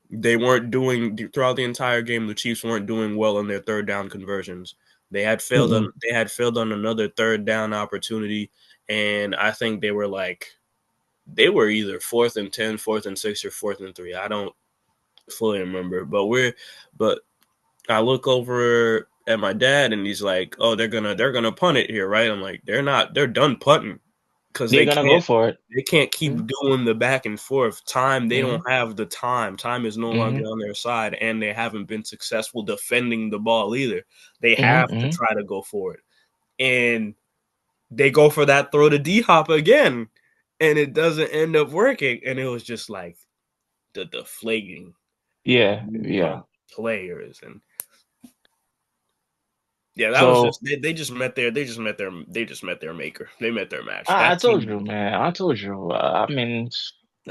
Speaker 2: they weren't doing throughout the entire game. The Chiefs weren't doing well on their third down conversions.
Speaker 1: hmm
Speaker 2: They had failed on another third down opportunity, and I think they were like they were either 4th and 10, 4th and 6, or 4th and 3. I don't fully remember, but I look over at my dad and he's like, "Oh, they're gonna punt it here, right?" I'm like, "They're not. They're done punting because
Speaker 1: They're gonna go for it.
Speaker 2: they can't keep
Speaker 1: hmm
Speaker 2: doing the back and forth. Time they don't
Speaker 1: hmm
Speaker 2: have the time. Time is no longer
Speaker 1: hmm
Speaker 2: on their side, and they haven't been successful defending the ball either. They have to
Speaker 1: hmm
Speaker 2: try to go for it, and they go for that throw to D Hop again, and it doesn't end up working. And it was just like the deflating
Speaker 1: Yeah,
Speaker 2: mood on
Speaker 1: yeah.
Speaker 2: players and yeah, that was just
Speaker 1: So
Speaker 2: they just met their they just met their maker. They met their match.
Speaker 1: I
Speaker 2: That
Speaker 1: told
Speaker 2: team.
Speaker 1: you, man. I told you. I mean,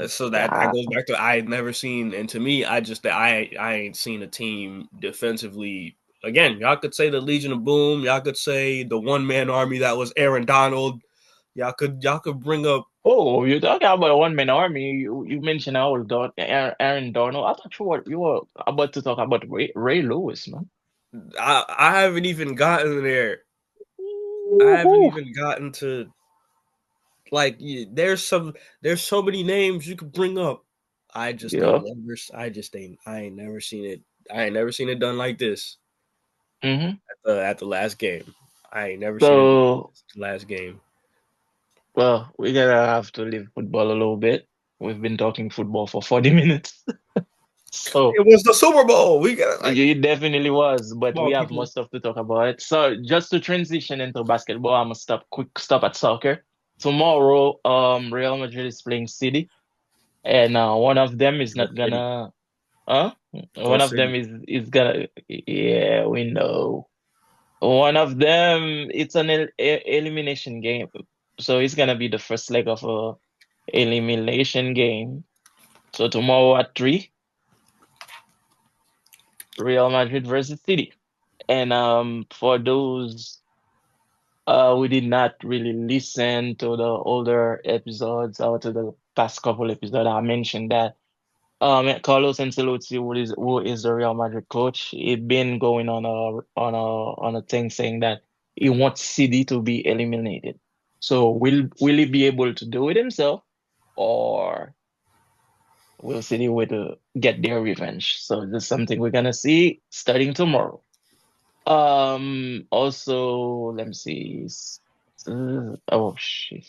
Speaker 2: So that
Speaker 1: I,
Speaker 2: goes back to I had never seen, and to me, I ain't seen a team defensively. Again, y'all could say the Legion of Boom. Y'all could say the one man army that was Aaron Donald. Y'all could bring up.
Speaker 1: oh, you're talking about a one-man army. You mentioned Aaron Donald. I thought you were about to talk about Ray Lewis, man.
Speaker 2: I haven't even gotten there. I haven't
Speaker 1: Woo-hoo.
Speaker 2: even gotten to like there's so many names you could bring up.
Speaker 1: Yeah.
Speaker 2: I ain't never seen it. I ain't never seen it done like this
Speaker 1: hmm
Speaker 2: at the last game. I ain't never seen it done like
Speaker 1: So,
Speaker 2: this last game.
Speaker 1: well, we're gonna have to leave football a little bit. We've been talking football for 40 minutes. So,
Speaker 2: It was the Super Bowl. We got like
Speaker 1: it definitely was, but
Speaker 2: come
Speaker 1: we
Speaker 2: on,
Speaker 1: have more
Speaker 2: people.
Speaker 1: stuff to talk about. So just to transition into basketball, I'm gonna quick stop at soccer. Tomorrow, Real Madrid is playing City, and one of them is
Speaker 2: Go
Speaker 1: not
Speaker 2: City.
Speaker 1: gonna, huh?
Speaker 2: Go
Speaker 1: One of them
Speaker 2: City.
Speaker 1: is gonna, yeah, we know. One of them, it's an elimination game, so it's gonna be the first leg of a elimination game. So tomorrow at 3, Real Madrid versus City. And for those we did not really listen to the older episodes or to the past couple episodes. I mentioned that Carlos Ancelotti, who is the Real Madrid coach, he been going on a thing saying that he wants City to be eliminated. So will he be able to do it himself, or will City will get their revenge? So this is something we're gonna see starting tomorrow. Also, let me see. Oh shit.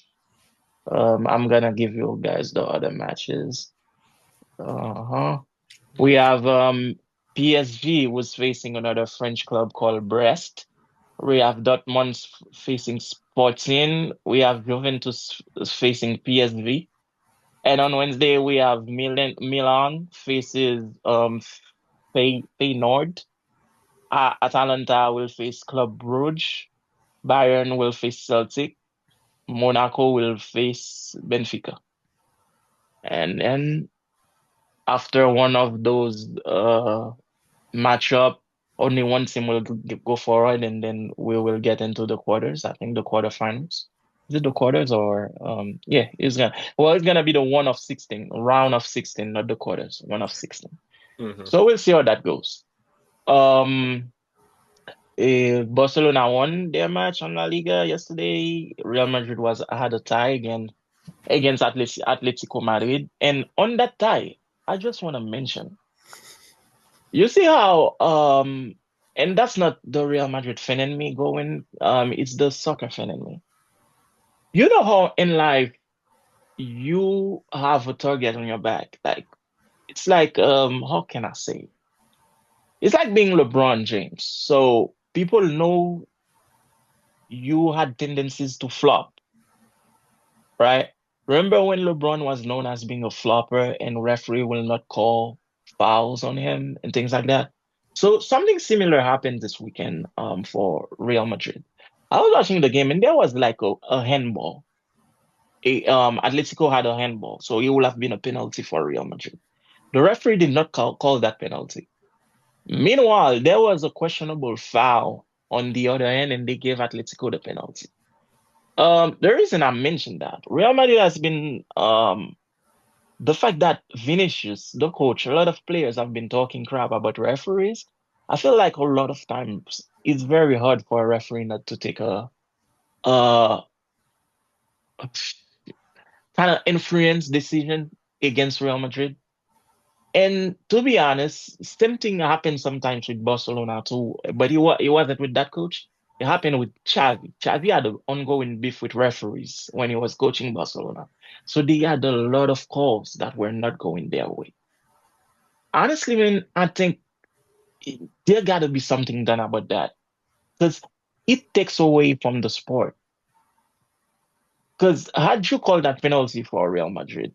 Speaker 1: I'm gonna give you guys the other matches. Uh-huh. We have PSG was facing another French club called Brest. We have Dortmund facing Sporting. We have Juventus facing PSV. And on Wednesday, we have Milan faces Feyenoord. Atalanta will face Club Brugge. Bayern will face Celtic. Monaco will face Benfica. And after one of those matchup, only one team will go forward, and then we will get into the quarters. I think the quarterfinals. Is it the quarters or yeah, it's gonna be the one of 16, round of 16, not the quarters, one of 16.
Speaker 2: Mm-hmm.
Speaker 1: So we'll see how that goes. Um Barcelona won their match on La Liga yesterday. Real Madrid was had a tie against Atletico Madrid. And on that tie, I just want to mention, you see how and that's not the Real Madrid fan in me going, it's the soccer fan in me. You know how in life you have a target on your back. Like it's like how can I say? It's like being LeBron James. So people know you had tendencies to flop, right? Remember when LeBron was known as being a flopper and referee will not call fouls on him and things like that? So something similar happened this weekend for Real Madrid. I was watching the game and there was like a handball. Atletico had a handball, so it would have been a penalty for Real Madrid. The referee did not call that penalty. Meanwhile, there was a questionable foul on the other end, and they gave Atletico the penalty. The reason I mentioned that Real Madrid has been the fact that Vinicius, the coach, a lot of players have been talking crap about referees. I feel like a lot of times it's very hard for a referee not to take a kind of influence decision against Real Madrid. And to be honest, same thing happens sometimes with Barcelona too. But it wasn't with that coach. It happened with Xavi. Xavi had an ongoing beef with referees when he was coaching Barcelona. So they had a lot of calls that were not going their way. Honestly, man, I think there got to be something done about that because it takes away from the sport. Because had you called that penalty for Real Madrid,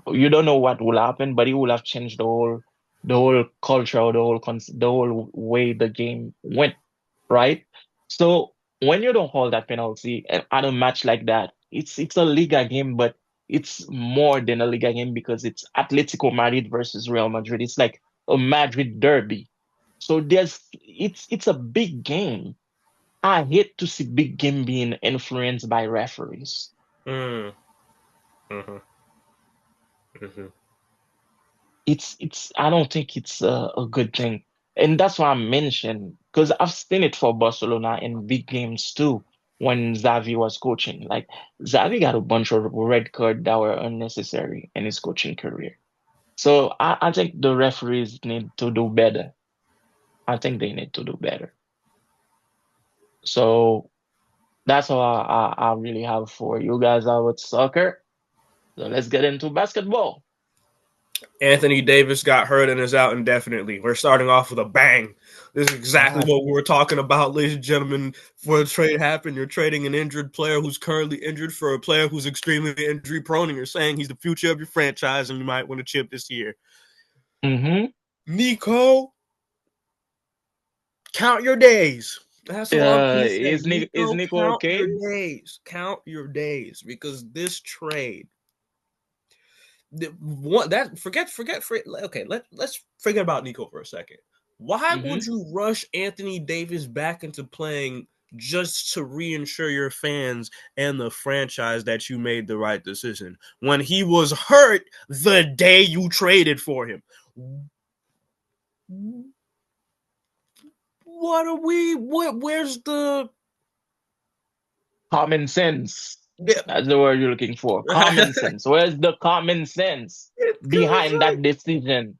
Speaker 1: you don't know what will happen, but it will have changed the whole culture, or the whole way the game went, right? So when you don't hold that penalty at a match like that, it's a Liga game, but it's more than a Liga game because it's Atletico Madrid versus Real Madrid. It's like a Madrid derby. So it's a big game. I hate to see big game being influenced by referees.
Speaker 2: Mm-hmm. Mm-hmm.
Speaker 1: It's I don't think it's a good thing. And that's why I mentioned because I've seen it for Barcelona in big games too when Xavi was coaching. Like Xavi got a bunch of red cards that were unnecessary in his coaching career. So I think the referees need to do better. I think they need to do better. So that's all I really have for you guys out with soccer. So let's get into basketball.
Speaker 2: Anthony Davis got hurt and is out indefinitely. We're starting off with a bang. This is exactly
Speaker 1: God
Speaker 2: what we were talking about, ladies and gentlemen. For a trade happen, you're trading an injured player who's currently injured for a player who's extremely injury prone, and you're saying he's the future of your franchise and you might win a chip this year.
Speaker 1: damn.
Speaker 2: Nico, count your days. That's all I'm gonna say.
Speaker 1: Is
Speaker 2: Nico,
Speaker 1: Nico
Speaker 2: count
Speaker 1: okay?
Speaker 2: your days. Count your days because this trade, that forget. Okay, let's forget about Nico for a second. Why would
Speaker 1: Hmm.
Speaker 2: you rush Anthony Davis back into playing just to reinsure your fans and the franchise that you made the right decision when he was hurt the day you traded for him? What are we? Where's the?
Speaker 1: Common sense. That's the word you're looking for. Common sense. Where's the common sense
Speaker 2: It goes
Speaker 1: behind
Speaker 2: like,
Speaker 1: that decision?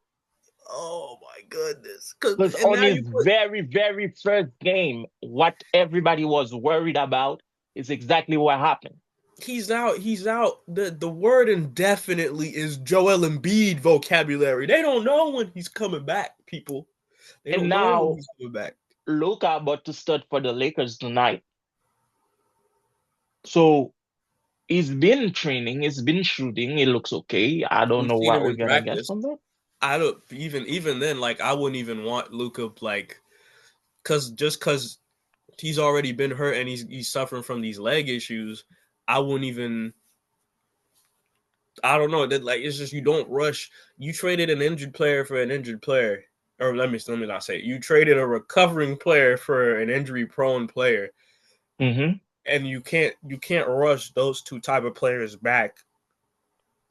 Speaker 2: oh my goodness! Cause
Speaker 1: Because
Speaker 2: and
Speaker 1: on
Speaker 2: now
Speaker 1: his
Speaker 2: you put
Speaker 1: very, very first game, what everybody was worried about is exactly what happened.
Speaker 2: he's out. He's out. The word indefinitely is Joel Embiid vocabulary. They don't know when he's coming back, people. They
Speaker 1: And
Speaker 2: don't know when
Speaker 1: now
Speaker 2: he's coming back.
Speaker 1: Luka about to start for the Lakers tonight. So he's been training, he's been shooting, it looks okay. I don't
Speaker 2: We've
Speaker 1: know
Speaker 2: seen
Speaker 1: what
Speaker 2: him
Speaker 1: we're
Speaker 2: in
Speaker 1: gonna get
Speaker 2: practice.
Speaker 1: from that.
Speaker 2: I don't even then like I wouldn't even want Luka like because he's already been hurt and he's suffering from these leg issues. I wouldn't even I don't know that like it's just you don't rush. You traded an injured player for an injured player, or let me not say it. You traded a recovering player for an injury prone player,
Speaker 1: Hmm.
Speaker 2: and you can't rush those two type of players back.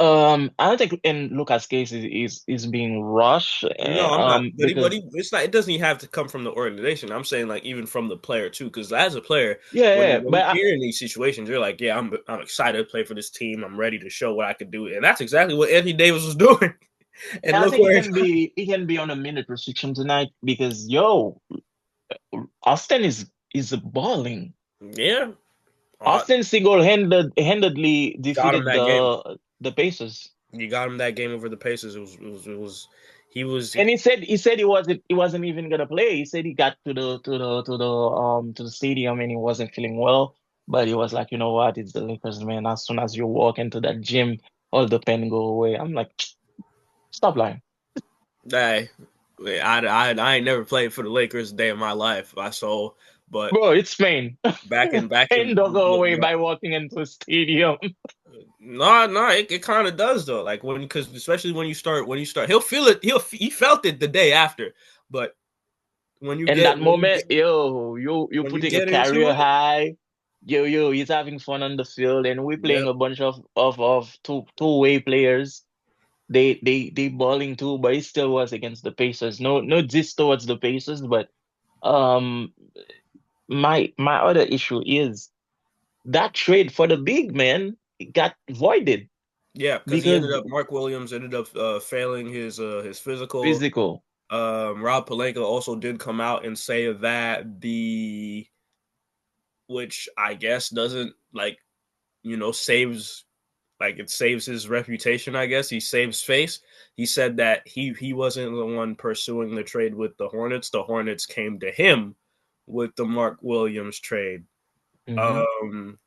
Speaker 1: I don't think in Luka's case is being rushed,
Speaker 2: No, I'm not. But
Speaker 1: because
Speaker 2: it's not. It doesn't even have to come from the organization. I'm saying like even from the player too, because as a player,
Speaker 1: yeah,
Speaker 2: when
Speaker 1: yeah,
Speaker 2: when you're in these situations, you're like, yeah, I'm excited to play for this team. I'm ready to show what I could do, and that's exactly what Anthony Davis was doing. And
Speaker 1: I
Speaker 2: look
Speaker 1: think
Speaker 2: where it's
Speaker 1: he can be on a minute restriction tonight because Austin is balling.
Speaker 2: yeah,
Speaker 1: Austin handedly
Speaker 2: got him
Speaker 1: defeated
Speaker 2: that game.
Speaker 1: the Pacers.
Speaker 2: You got him that game over the Pacers. It was he was
Speaker 1: And he said he wasn't even gonna play. He said he got to the stadium and he wasn't feeling well. But he was like, you know what? It's the Lakers, man. As soon as you walk into that gym, all the pain go away. I'm like, stop lying.
Speaker 2: hey, I ain't never played for the Lakers a day of my life. I saw, but
Speaker 1: Bro, it's pain.
Speaker 2: back
Speaker 1: Pain don't
Speaker 2: in
Speaker 1: go away by walking into a stadium.
Speaker 2: no, it kind of does though. Like when because especially when you start, he'll feel it. He felt it the day after, but when you
Speaker 1: In
Speaker 2: get
Speaker 1: that
Speaker 2: when you
Speaker 1: moment,
Speaker 2: get
Speaker 1: you
Speaker 2: when you
Speaker 1: putting a
Speaker 2: get into
Speaker 1: career
Speaker 2: it,
Speaker 1: high. He's having fun on the field, and we're playing
Speaker 2: yep,
Speaker 1: a bunch of two-way players. They balling too, but it still was against the Pacers. No diss towards the Pacers, but um my other issue is that trade for the big man got voided
Speaker 2: yeah, because he
Speaker 1: because
Speaker 2: ended up Mark Williams ended up failing his physical.
Speaker 1: physical.
Speaker 2: Rob Pelinka also did come out and say that which I guess doesn't saves it saves his reputation. I guess he saves face. He said that he wasn't the one pursuing the trade with the Hornets. The Hornets came to him with the Mark Williams trade.
Speaker 1: Hmm.
Speaker 2: Um,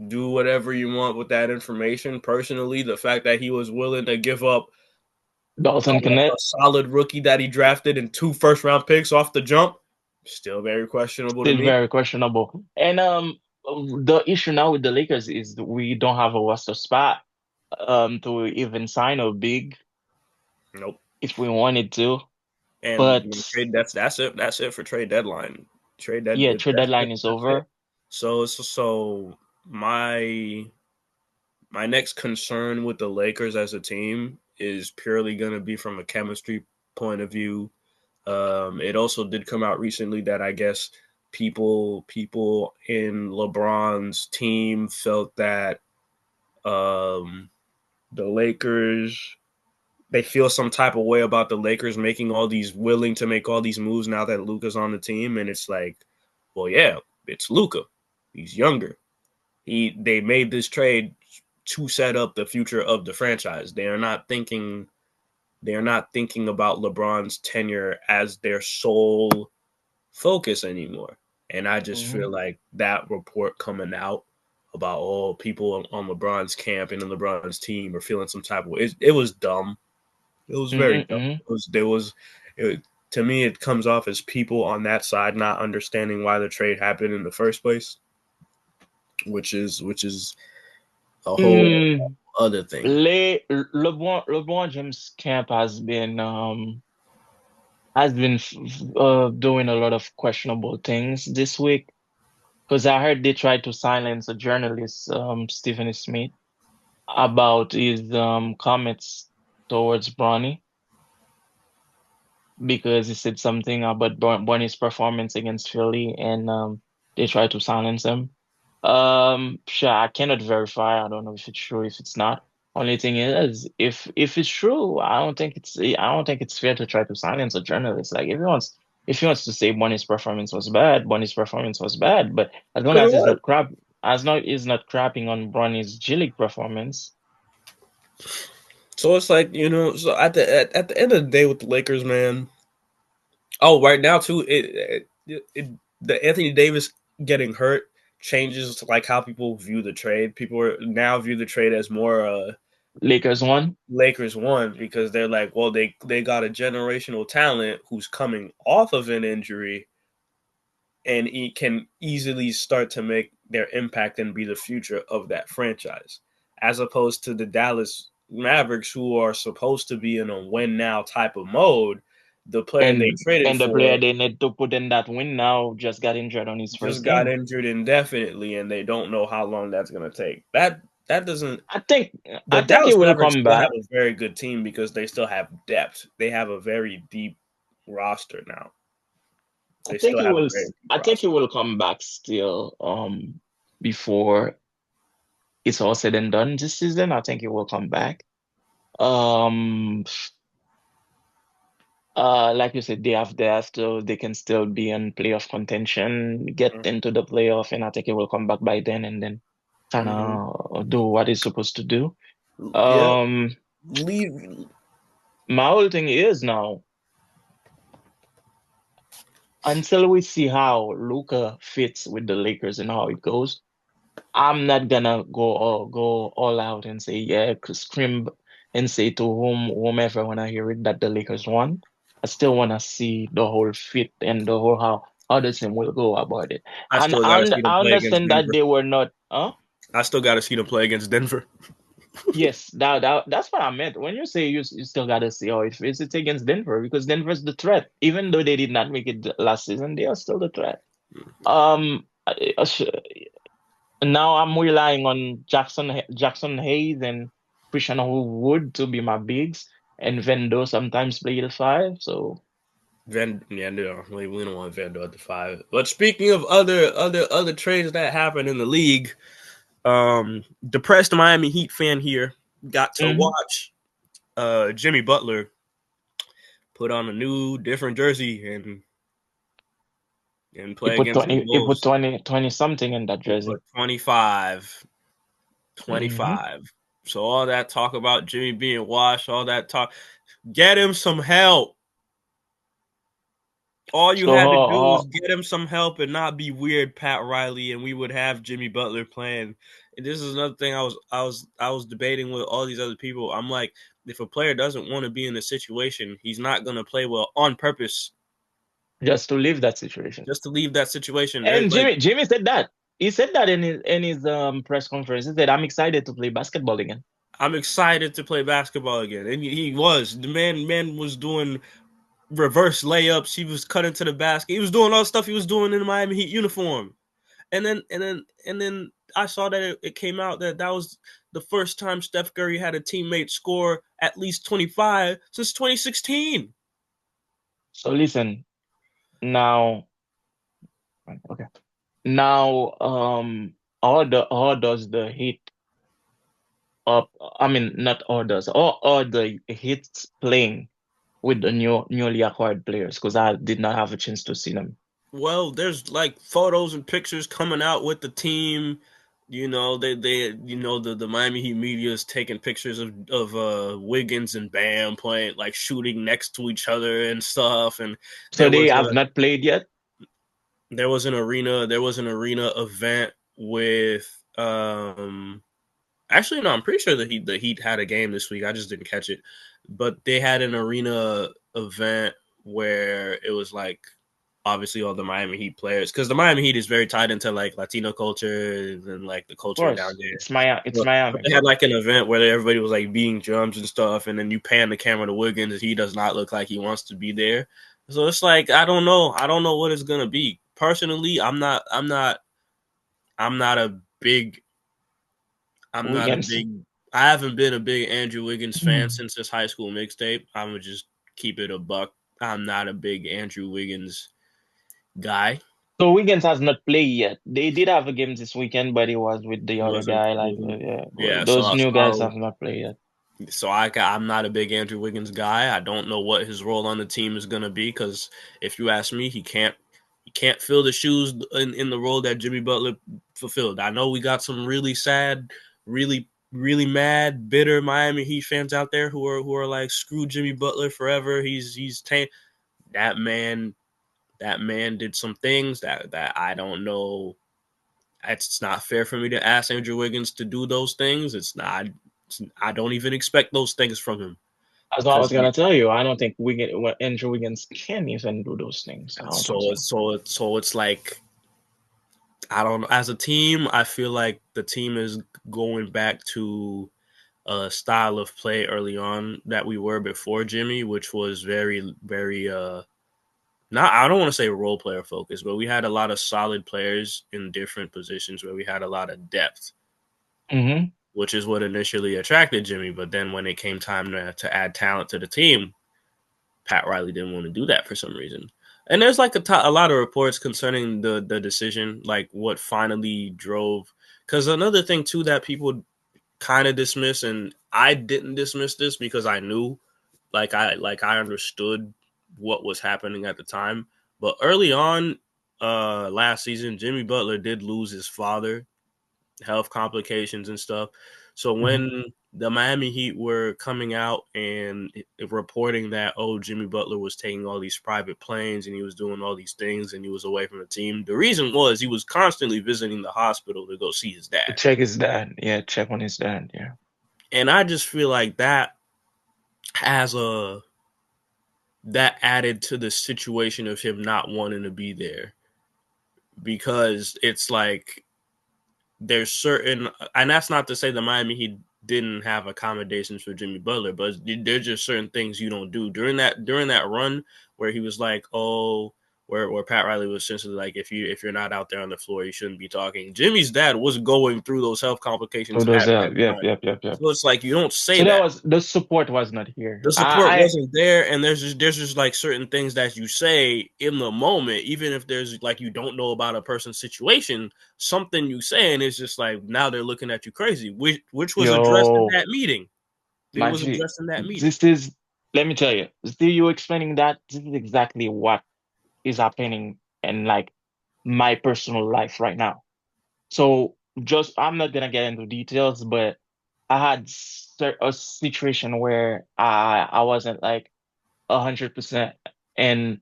Speaker 2: do whatever you want with that information. Personally, the fact that he was willing to give up
Speaker 1: Dalton
Speaker 2: a
Speaker 1: Connect
Speaker 2: solid rookie that he drafted and 2 first-round picks off the jump, still very questionable to
Speaker 1: still
Speaker 2: me.
Speaker 1: very questionable. And the issue now with the Lakers is we don't have a roster spot to even sign a big
Speaker 2: Nope.
Speaker 1: if we wanted to.
Speaker 2: And
Speaker 1: But
Speaker 2: trade that's it. That's it for trade deadline. Trade that
Speaker 1: yeah, trade
Speaker 2: that's it.
Speaker 1: deadline is
Speaker 2: That's it.
Speaker 1: over.
Speaker 2: So my next concern with the Lakers as a team is purely going to be from a chemistry point of view. It also did come out recently that I guess people in LeBron's team felt that um, the Lakers they feel some type of way about the Lakers making all these willing to make all these moves now that Luka's on the team, and it's like, well, yeah, it's Luka. He's younger. They made this trade to set up the future of the franchise. They are not thinking about LeBron's tenure as their sole focus anymore. And I just feel
Speaker 1: Hmm.
Speaker 2: like that report coming out about all people on LeBron's camp and on LeBron's team are feeling some type of way. It was dumb. It was very
Speaker 1: Hmm.
Speaker 2: dumb.
Speaker 1: Hmm.
Speaker 2: To me, it comes off as people on that side not understanding why the trade happened in the first place, which is a whole
Speaker 1: Mm,
Speaker 2: other thing.
Speaker 1: LeBron James camp has been doing a lot of questionable things this week because I heard they tried to silence a journalist, Stephen Smith, about his comments towards Bronny because he said something about Bronny's performance against Philly, and they tried to silence him. Sure, I cannot verify. I don't know if it's true, if it's not. Only thing is, if it's true, I don't think it's fair to try to silence a journalist. Like if he wants to say Bronny's performance was bad, Bronny's performance was bad. But as long
Speaker 2: Because
Speaker 1: as
Speaker 2: it
Speaker 1: he's
Speaker 2: was.
Speaker 1: not crap, as long as he's not crapping on Bronny's G League performance.
Speaker 2: So it's like so at the end of the day with the Lakers, man, Oh, right now too, the Anthony Davis getting hurt changes like how people view the trade. People are now view the trade as more
Speaker 1: Lakers won.
Speaker 2: Lakers won because they're like, well, they got a generational talent who's coming off of an injury and he can easily start to make their impact and be the future of that franchise, as opposed to the Dallas Mavericks, who are supposed to be in a win now type of mode. The player they traded
Speaker 1: And the player
Speaker 2: for
Speaker 1: they need to put in that win now just got injured on his
Speaker 2: just
Speaker 1: first
Speaker 2: got
Speaker 1: game.
Speaker 2: injured indefinitely, and they don't know how long that's going to take. That doesn't.
Speaker 1: I think
Speaker 2: The
Speaker 1: I think he
Speaker 2: Dallas
Speaker 1: will
Speaker 2: Mavericks
Speaker 1: come
Speaker 2: still have
Speaker 1: back.
Speaker 2: a very good team because they still have depth. They have a very deep roster now. They still have a very deep
Speaker 1: I think he
Speaker 2: roster.
Speaker 1: will come back still before it's all said and done this season. I think he will come back. Um like you said, they have depth, so they can still be in playoff contention, get into the playoff, and I think he will come back by then and then kind
Speaker 2: Mm-hmm.
Speaker 1: of do what he's supposed to do.
Speaker 2: Yeah,
Speaker 1: Um
Speaker 2: leave.
Speaker 1: my whole thing is now, until we see how Luka fits with the Lakers and how it goes, I'm not gonna go all out and say yeah, scream and say to whomever when I hear it that the Lakers won. I still wanna see the whole fit and the whole how the team will go about it.
Speaker 2: I
Speaker 1: And
Speaker 2: still got to see them
Speaker 1: I
Speaker 2: play against
Speaker 1: understand that
Speaker 2: Denver.
Speaker 1: they were not,
Speaker 2: I still got to see them play against Denver.
Speaker 1: yes, that's what I meant. When you say you still gotta see how it fits, it's against Denver because Denver's the threat. Even though they did not make it last season, they are still the threat. Um, Now I'm relying on Jackson Hayes and Christian Wood to be my bigs, and Vendo sometimes play the five. So
Speaker 2: Yeah, no, we don't want Vando at the 5. But speaking of other trades that happened in the league, depressed Miami Heat fan here got to
Speaker 1: mhm.
Speaker 2: watch Jimmy Butler put on a new different jersey and
Speaker 1: He
Speaker 2: play
Speaker 1: put
Speaker 2: against the
Speaker 1: 20, he put
Speaker 2: Bulls.
Speaker 1: 20 something in that
Speaker 2: He
Speaker 1: jersey.
Speaker 2: put 25,
Speaker 1: Hmm.
Speaker 2: 25. So all that talk about Jimmy being washed, all that talk, get him some help. All you
Speaker 1: So
Speaker 2: had to do was get him some help and not be weird, Pat Riley, and we would have Jimmy Butler playing. And this is another thing I was debating with all these other people. I'm like, if a player doesn't want to be in a situation, he's not gonna play well on purpose
Speaker 1: just to leave that situation.
Speaker 2: just to leave that situation. There,
Speaker 1: And
Speaker 2: like
Speaker 1: Jimmy said that. He said that in his press conference. He said, "I'm excited to play basketball again."
Speaker 2: I'm excited to play basketball again, and he was the man was doing reverse layups. He was cutting to the basket. He was doing all the stuff he was doing in the Miami Heat uniform. And then I saw that it came out that that was the first time Steph Curry had a teammate score at least 25 since 2016.
Speaker 1: So listen now. Okay. Now, how does the Heat up? I mean, not orders. Or the Heat playing with the newly acquired players? Because I did not have a chance to see them.
Speaker 2: Well, there's like photos and pictures coming out with the team. The Miami Heat media is taking pictures of Wiggins and Bam playing like shooting next to each other and stuff. And
Speaker 1: So
Speaker 2: there
Speaker 1: they
Speaker 2: was
Speaker 1: have
Speaker 2: a
Speaker 1: not played yet.
Speaker 2: there was an arena event with actually, no, I'm pretty sure the Heat had a game this week. I just didn't catch it. But they had an arena event where it was like obviously all the Miami Heat players, because the Miami Heat is very tied into like Latino culture and like the
Speaker 1: Of
Speaker 2: culture down
Speaker 1: course,
Speaker 2: there.
Speaker 1: It's
Speaker 2: But
Speaker 1: Miami.
Speaker 2: they had like an event where everybody was like beating drums and stuff, and then you pan the camera to Wiggins, and he does not look like he wants to be there. So it's like I don't know what it's gonna be. Personally, I'm not a big I'm not a
Speaker 1: Weekends.
Speaker 2: big. I haven't been a big Andrew Wiggins fan
Speaker 1: Hmm.
Speaker 2: since his high school mixtape. I'm gonna just keep it a buck. I'm not a big Andrew Wiggins guy.
Speaker 1: So Wiggins has not played yet. They did have a game this weekend, but it was with the
Speaker 2: He
Speaker 1: other
Speaker 2: wasn't.
Speaker 1: guy.
Speaker 2: He
Speaker 1: Like,
Speaker 2: wasn't
Speaker 1: yeah,
Speaker 2: yeah.
Speaker 1: those
Speaker 2: So
Speaker 1: new guys have not played yet.
Speaker 2: I'm not a big Andrew Wiggins guy. I don't know what his role on the team is gonna be because if you ask me, he can't fill the shoes in the role that Jimmy Butler fulfilled. I know we got some really sad, really mad, bitter Miami Heat fans out there who are like screw Jimmy Butler forever. He's that man did some things that I don't know. It's not fair for me to ask Andrew Wiggins to do those things. It's not. I don't even expect those things from him
Speaker 1: As I was
Speaker 2: because
Speaker 1: gonna tell you, I don't think Andrew Wiggins can even do those things. I don't think so.
Speaker 2: so it's like I don't know. As a team, I feel like the team is going back to a style of play early on that we were before Jimmy, which was very not I don't want to say role player focused, but we had a lot of solid players in different positions where we had a lot of depth,
Speaker 1: Hmm.
Speaker 2: which is what initially attracted Jimmy. But then when it came time to add talent to the team, Pat Riley didn't want to do that for some reason. And there's like a lot of reports concerning the decision, like what finally drove. Because another thing too that people kind of dismiss, and I didn't dismiss this because I knew, I understood what was happening at the time. But early on, last season, Jimmy Butler did lose his father, health complications and stuff. So
Speaker 1: Hmm.
Speaker 2: when the Miami Heat were coming out and reporting that, oh, Jimmy Butler was taking all these private planes and he was doing all these things and he was away from the team, the reason was he was constantly visiting the hospital to go see his dad.
Speaker 1: Check his dad. Yeah, check on his dad. Yeah.
Speaker 2: And I just feel like has a that added to the situation of him not wanting to be there because it's like there's certain, and that's not to say the Miami Heat didn't have accommodations for Jimmy Butler, but there's just certain things you don't do during that run where he was like, oh, where Pat Riley was essentially like, if you're not out there on the floor, you shouldn't be talking. Jimmy's dad was going through those health
Speaker 1: So
Speaker 2: complications
Speaker 1: those,
Speaker 2: at that
Speaker 1: yep,
Speaker 2: time,
Speaker 1: yep, yep, yep.
Speaker 2: so it's like you don't say
Speaker 1: So that
Speaker 2: that.
Speaker 1: was the support was not here.
Speaker 2: The support wasn't there, and there's just like certain things that you say in the moment, even if there's like you don't know about a person's situation, something you say and it's just like now they're looking at you crazy, which was addressed in
Speaker 1: Yo,
Speaker 2: that meeting. It
Speaker 1: my
Speaker 2: was
Speaker 1: G,
Speaker 2: addressed in that meeting.
Speaker 1: this is, let me tell you, still you explaining that, this is exactly what is happening in like my personal life right now. So just, I'm not gonna get into details, but I had a situation where I wasn't like 100% and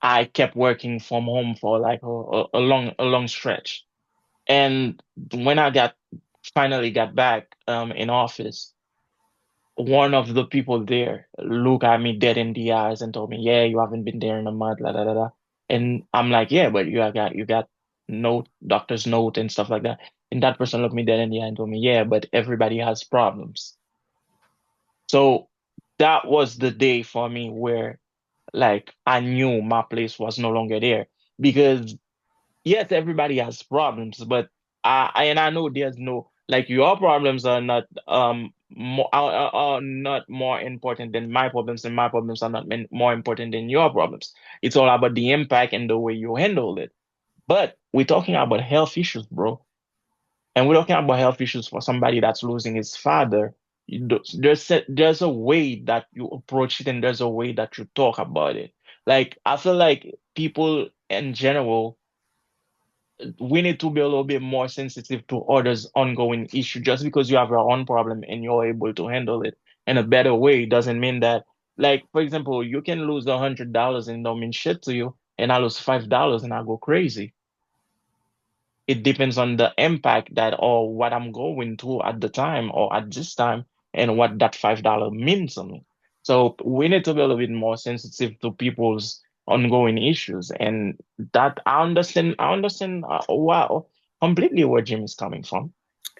Speaker 1: I kept working from home for like a long stretch. And when I finally got back in office, one of the people there looked at me dead in the eyes and told me, "Yeah, you haven't been there in a month, la da da da." And I'm like, "Yeah, but you got note, doctor's note and stuff like that." And that person looked me dead in the eye and told me, "Yeah, but everybody has problems." So that was the day for me where like I knew my place was no longer there because yes, everybody has problems, but I know there's no like your problems are not are not more important than my problems, and my problems are not more important than your problems. It's all about the impact and the way you handle it. But we're talking about health issues, bro. And we're talking about health issues for somebody that's losing his father. There's a way that you approach it, and there's a way that you talk about it. Like I feel like people in general, we need to be a little bit more sensitive to others' ongoing issue. Just because you have your own problem and you're able to handle it in a better way doesn't mean that, like, for example, you can lose $100 and it don't mean shit to you, and I lose $5 and I go crazy. It depends on the impact that or what I'm going through at the time or at this time and what that $5 means to me. So we need to be a little bit more sensitive to people's ongoing issues. And that I understand wow, completely where Jim is coming from.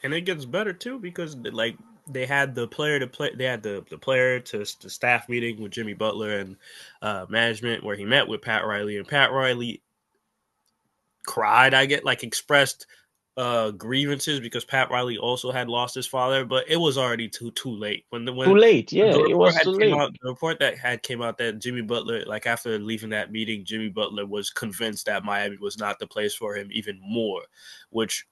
Speaker 2: And it gets better too because like they had the player to play, they had the player to staff meeting with Jimmy Butler and management where he met with Pat Riley, and Pat Riley cried, I get like expressed grievances because Pat Riley also had lost his father, but it was already too late.
Speaker 1: Too
Speaker 2: When
Speaker 1: late. Yeah,
Speaker 2: the
Speaker 1: it
Speaker 2: report
Speaker 1: was
Speaker 2: had
Speaker 1: too
Speaker 2: came
Speaker 1: late.
Speaker 2: out, the report that had came out that Jimmy Butler, like after leaving that meeting, Jimmy Butler was convinced that Miami was not the place for him even more, which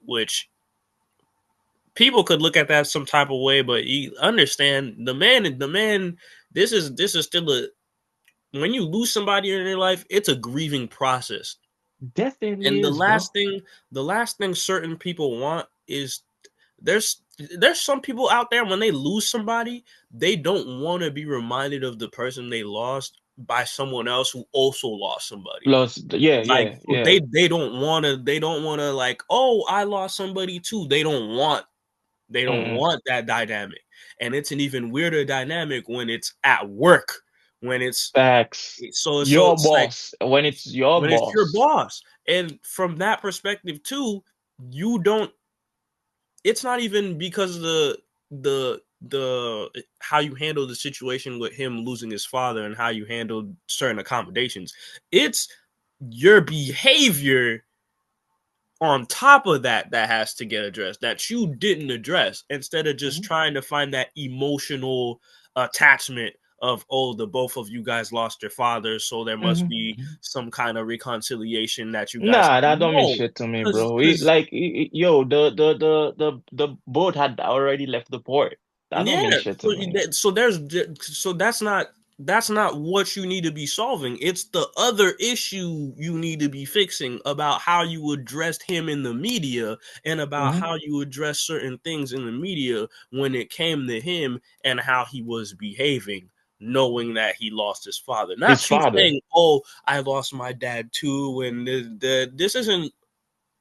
Speaker 2: people could look at that some type of way, but you understand the man. This is still a when you lose somebody in your life, it's a grieving process.
Speaker 1: Definitely
Speaker 2: And
Speaker 1: is, bro.
Speaker 2: the last thing certain people want is there's some people out there when they lose somebody, they don't want to be reminded of the person they lost by someone else who also lost somebody.
Speaker 1: Plus, yeah,
Speaker 2: Like
Speaker 1: yeah,
Speaker 2: so
Speaker 1: yeah.
Speaker 2: they don't wanna like, oh, I lost somebody too. They don't
Speaker 1: Mm-mm.
Speaker 2: want that dynamic. And it's an even weirder dynamic when it's at work. When it's
Speaker 1: Facts.
Speaker 2: so
Speaker 1: Your
Speaker 2: it's like
Speaker 1: boss. When it's your
Speaker 2: when it's your
Speaker 1: boss.
Speaker 2: boss. And from that perspective too, you don't it's not even because of the how you handle the situation with him losing his father and how you handled certain accommodations. It's your behavior on top of that that has to get addressed that you didn't address instead of just
Speaker 1: Mhm.
Speaker 2: trying to find that emotional attachment of, oh, the both of you guys lost your fathers, so there must be
Speaker 1: Mhm.
Speaker 2: some kind of reconciliation that you guys
Speaker 1: Nah,
Speaker 2: have.
Speaker 1: that don't mean
Speaker 2: No,
Speaker 1: shit to me,
Speaker 2: because
Speaker 1: bro.
Speaker 2: because
Speaker 1: Yo, the boat had already left the port. That don't
Speaker 2: yeah,
Speaker 1: mean shit to me.
Speaker 2: so that's not what you need to be solving. It's the other issue you need to be fixing about how you addressed him in the media and about
Speaker 1: Hmm.
Speaker 2: how you address certain things in the media when it came to him and how he was behaving, knowing that he lost his father.
Speaker 1: His
Speaker 2: Not you
Speaker 1: father.
Speaker 2: saying, "Oh, I lost my dad too," and this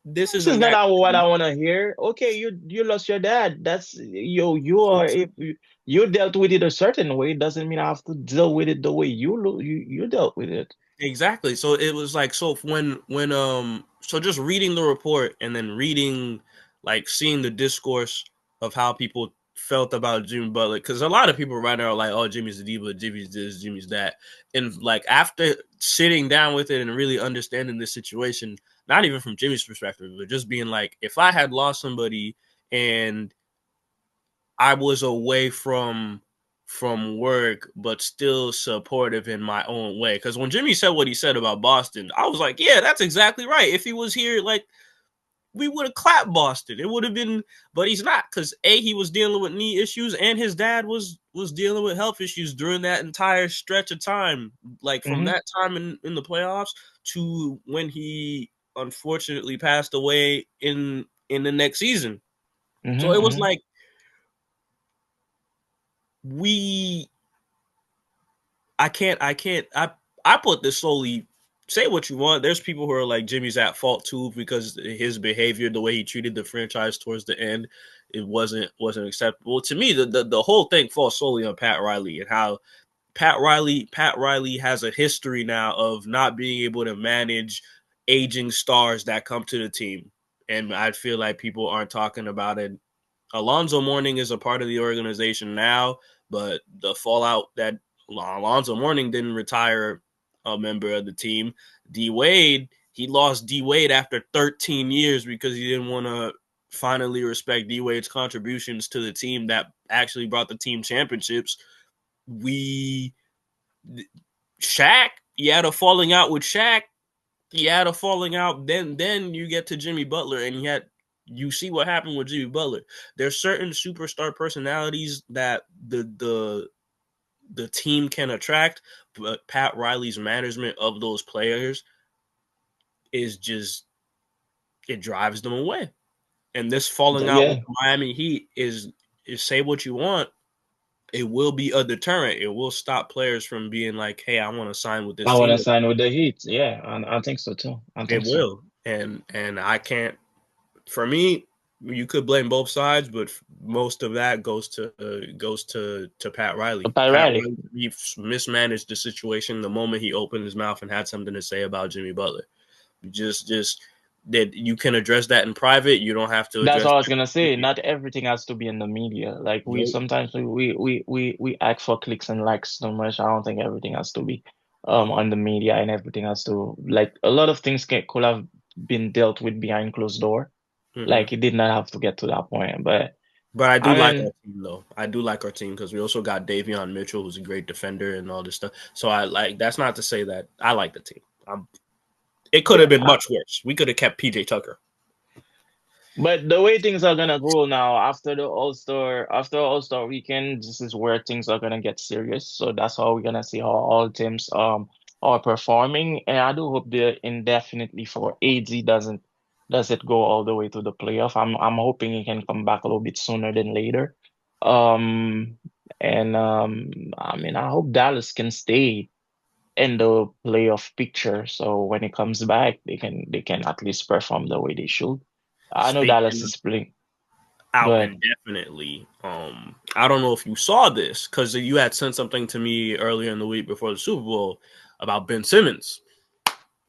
Speaker 1: This is
Speaker 2: isn't
Speaker 1: not what I
Speaker 2: actually
Speaker 1: want to hear. Okay, you lost your dad. That's you are if you dealt with it a certain way, doesn't mean I have to deal with it the way you dealt with it.
Speaker 2: exactly. So it was like so so just reading the report and then reading like seeing the discourse of how people felt about Jimmy Butler because a lot of people right now are like, oh, Jimmy's the diva, Jimmy's this, Jimmy's that, and like after sitting down with it and really understanding the situation, not even from Jimmy's perspective, but just being like, if I had lost somebody and I was away from work, but still supportive in my own way. Because when Jimmy said what he said about Boston, I was like, yeah, that's exactly right. If he was here, like we would have clapped Boston. It would have been, but he's not because he was dealing with knee issues, and his dad was dealing with health issues during that entire stretch of time, like from
Speaker 1: Hmm.
Speaker 2: that time in the playoffs to when he unfortunately passed away in the next season. So
Speaker 1: Hmm.
Speaker 2: it was
Speaker 1: Hmm.
Speaker 2: like we I put this solely say what you want. There's people who are like Jimmy's at fault too because his behavior, the way he treated the franchise towards the end, it wasn't acceptable. To me, the whole thing falls solely on Pat Riley and how Pat Riley has a history now of not being able to manage aging stars that come to the team. And I feel like people aren't talking about it. Alonzo Mourning is a part of the organization now, but the fallout that Alonzo Mourning didn't retire a member of the team. D Wade, he lost D Wade after 13 years because he didn't want to finally respect D Wade's contributions to the team that actually brought the team championships. We Shaq, he had a falling out with Shaq. He had a falling out. Then you get to Jimmy Butler, and you see what happened with Jimmy Butler. There's certain superstar personalities that the team can attract, but Pat Riley's management of those players is just it drives them away. And this falling out with
Speaker 1: Yeah,
Speaker 2: the Miami Heat is say what you want, it will be a deterrent. It will stop players from being like, "Hey, I want to sign with this
Speaker 1: I want
Speaker 2: team."
Speaker 1: to sign with the Heat. Yeah, I think so too. I
Speaker 2: It
Speaker 1: think so.
Speaker 2: will, and I can't. For me, you could blame both sides, but most of that goes to Pat Riley.
Speaker 1: Pat
Speaker 2: Pat
Speaker 1: Riley.
Speaker 2: Riley he mismanaged the situation the moment he opened his mouth and had something to say about Jimmy Butler. Just that you can address that in private. You don't have to
Speaker 1: That's
Speaker 2: address
Speaker 1: what I was
Speaker 2: that
Speaker 1: gonna
Speaker 2: in
Speaker 1: say.
Speaker 2: media.
Speaker 1: Not everything has to be in the media. Like we
Speaker 2: Nope.
Speaker 1: sometimes we act for clicks and likes so much. I don't think everything has to be on the media and everything has to like a lot of things could have been dealt with behind closed door.
Speaker 2: Mm-hmm.
Speaker 1: Like it did not have to get to that point. But
Speaker 2: But I do
Speaker 1: I
Speaker 2: like our
Speaker 1: mean,
Speaker 2: team though. I do like our team because we also got Davion Mitchell, who's a great defender and all this stuff. So I like that's not to say that I like the team. It could have been
Speaker 1: yeah.
Speaker 2: much worse. We could have kept PJ Tucker.
Speaker 1: But the way things are gonna go now after All-Star weekend, this is where things are gonna get serious. So that's how we're gonna see how all teams are performing. And I do hope the indefinitely for AD doesn't go all the way to the playoff. I'm hoping he can come back a little bit sooner than later. Um and I mean I hope Dallas can stay. in the playoff picture. So when it comes back, they can at least perform the way they should. I know Dallas
Speaker 2: Speaking
Speaker 1: is playing. Go
Speaker 2: out
Speaker 1: ahead.
Speaker 2: indefinitely. I don't know if you saw this because you had sent something to me earlier in the week before the Super Bowl about Ben Simmons.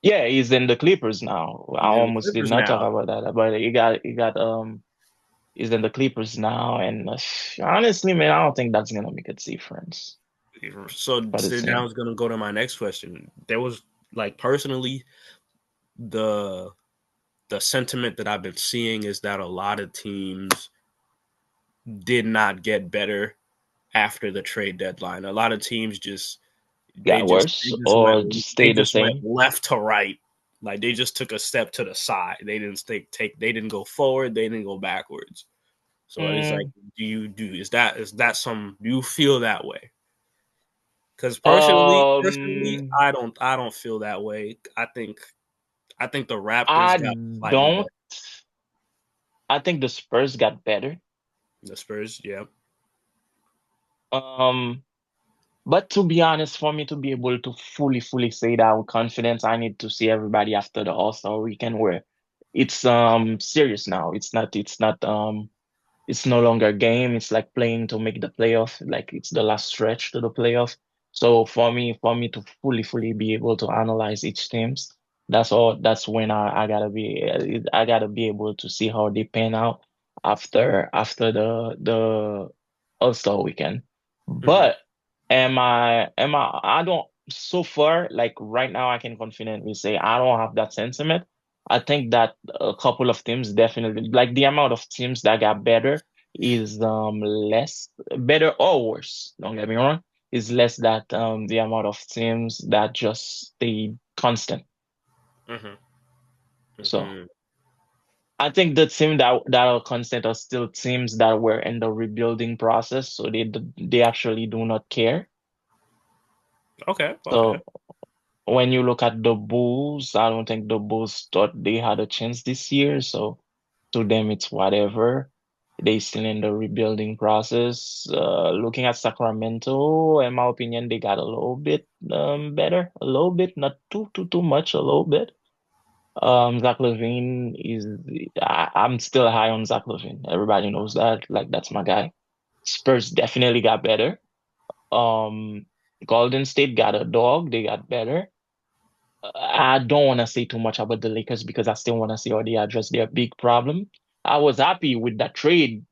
Speaker 1: Yeah, he's in the Clippers now. I
Speaker 2: He's in the
Speaker 1: almost did
Speaker 2: Clippers
Speaker 1: not talk
Speaker 2: now.
Speaker 1: about that, but he got he's in the Clippers now, and honestly, man, I don't think that's gonna make a difference
Speaker 2: So
Speaker 1: for the
Speaker 2: now I
Speaker 1: team.
Speaker 2: was gonna go to my next question. There was like personally the the sentiment that I've been seeing is that a lot of teams did not get better after the trade deadline. A lot of teams just
Speaker 1: Got worse or just
Speaker 2: they
Speaker 1: stay the
Speaker 2: just went
Speaker 1: same?
Speaker 2: left to right. Like they just took a step to the side. They didn't take they didn't go forward, they didn't go backwards. So it's like
Speaker 1: Mm,
Speaker 2: do is that some do you feel that way? Because personally,
Speaker 1: um,
Speaker 2: I don't feel that way. I think the Raptors
Speaker 1: I
Speaker 2: got slightly
Speaker 1: don't.
Speaker 2: better.
Speaker 1: I think the Spurs got better.
Speaker 2: The Spurs, yeah.
Speaker 1: Um, but to be honest, for me to be able to fully say that with confidence, I need to see everybody after the All-Star weekend where it's serious now. It's no longer a game. It's like playing to make the playoff. Like it's the last stretch to the playoff. So for me to fully be able to analyze each teams, that's all. That's when I gotta be able to see how they pan out after the All-Star weekend.
Speaker 2: Hmm.
Speaker 1: But I don't so far like right now I can confidently say I don't have that sentiment. I think that a couple of teams definitely like the amount of teams that got better is less better or worse. Don't get me wrong, is less that the amount of teams that just stay constant.
Speaker 2: Hmm.
Speaker 1: So
Speaker 2: Hmm.
Speaker 1: I think the team that are constant are still teams that were in the rebuilding process, so they actually do not care.
Speaker 2: Okay, okay.
Speaker 1: So when you look at the Bulls, I don't think the Bulls thought they had a chance this year. So to them, it's whatever. They still in the rebuilding process. Looking at Sacramento, in my opinion, they got a little bit better, a little bit, not too much, a little bit. Zach LaVine I'm still high on Zach LaVine. Everybody knows that. Like that's my guy. Spurs definitely got better. Um, Golden State got a dog. They got better. I don't want to say too much about the Lakers because I still want to see how they address their big problem. I was happy with that trade,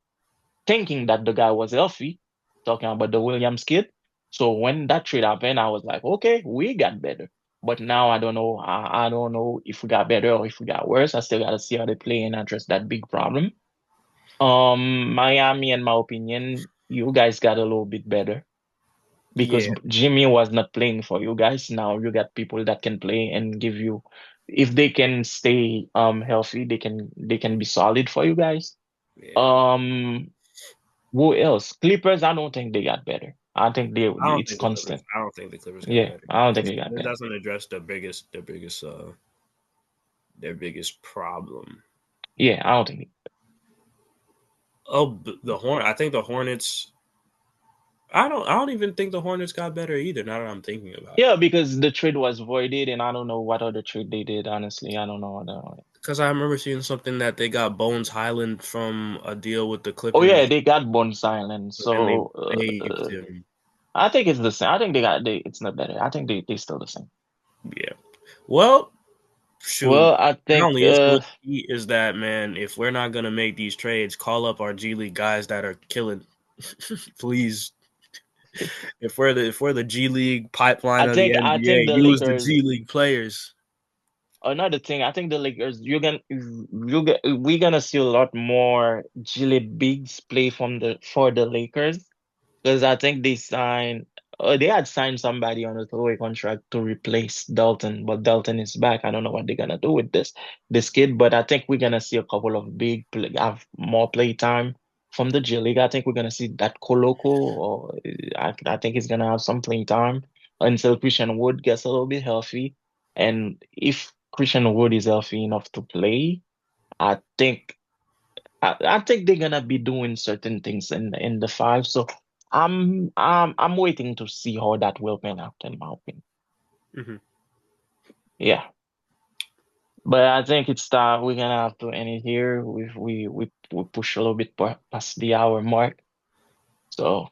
Speaker 1: thinking that the guy was healthy, talking about the Williams kid. So when that trade happened, I was like, okay, we got better. But now I don't know. I don't know if we got better or if we got worse. I still got to see how they play and address that big problem. Miami, in my opinion, you guys got a little bit better because
Speaker 2: Yeah,
Speaker 1: Jimmy was not playing for you guys. Now you got people that can play and give you, if they can stay healthy, they can be solid for you guys.
Speaker 2: yeah.
Speaker 1: Um, who else? Clippers, I don't think they got better. I think it's constant.
Speaker 2: I don't think the Clippers got
Speaker 1: Yeah,
Speaker 2: better.
Speaker 1: I don't think they got
Speaker 2: It
Speaker 1: better.
Speaker 2: doesn't address their biggest problem.
Speaker 1: Yeah, I don't think.
Speaker 2: Oh, the Horn. I think the Hornets. I don't even think the Hornets got better either. Now that I'm thinking about it,
Speaker 1: Yeah, because the trade was voided, and I don't know what other trade they did. Honestly, I don't know.
Speaker 2: because I remember seeing something that they got Bones Highland from a deal with the
Speaker 1: Oh yeah,
Speaker 2: Clippers,
Speaker 1: they got Bones Island,
Speaker 2: but then they
Speaker 1: so
Speaker 2: waived him.
Speaker 1: I think it's the same. I think it's not better. I think they still the same.
Speaker 2: Yeah. Well, shoot.
Speaker 1: Well, I
Speaker 2: My
Speaker 1: think
Speaker 2: only issue with the Heat is that, man, if we're not gonna make these trades, call up our G League guys that are killing. Please, if we're the G League pipeline
Speaker 1: I
Speaker 2: of the
Speaker 1: think I
Speaker 2: NBA,
Speaker 1: think the
Speaker 2: use the
Speaker 1: Lakers.
Speaker 2: G League players.
Speaker 1: Another thing, I think the Lakers. We're gonna see a lot more Gilly Bigs play for the Lakers. Because I think they had signed somebody on a throwaway contract to replace Dalton, but Dalton is back. I don't know what they're gonna do with this kid, but I think we're gonna see a couple of have more play time from the G League. I think we're gonna see that Koloko, or I think he's gonna have some playing time until Christian Wood gets a little bit healthy. And if Christian Wood is healthy enough to play, I think I think they're gonna be doing certain things in the five. So I'm waiting to see how that will pan out in my opinion.
Speaker 2: Hmm.
Speaker 1: Yeah. But I think it's time we're gonna have to end it here. We push a little bit past the hour mark. So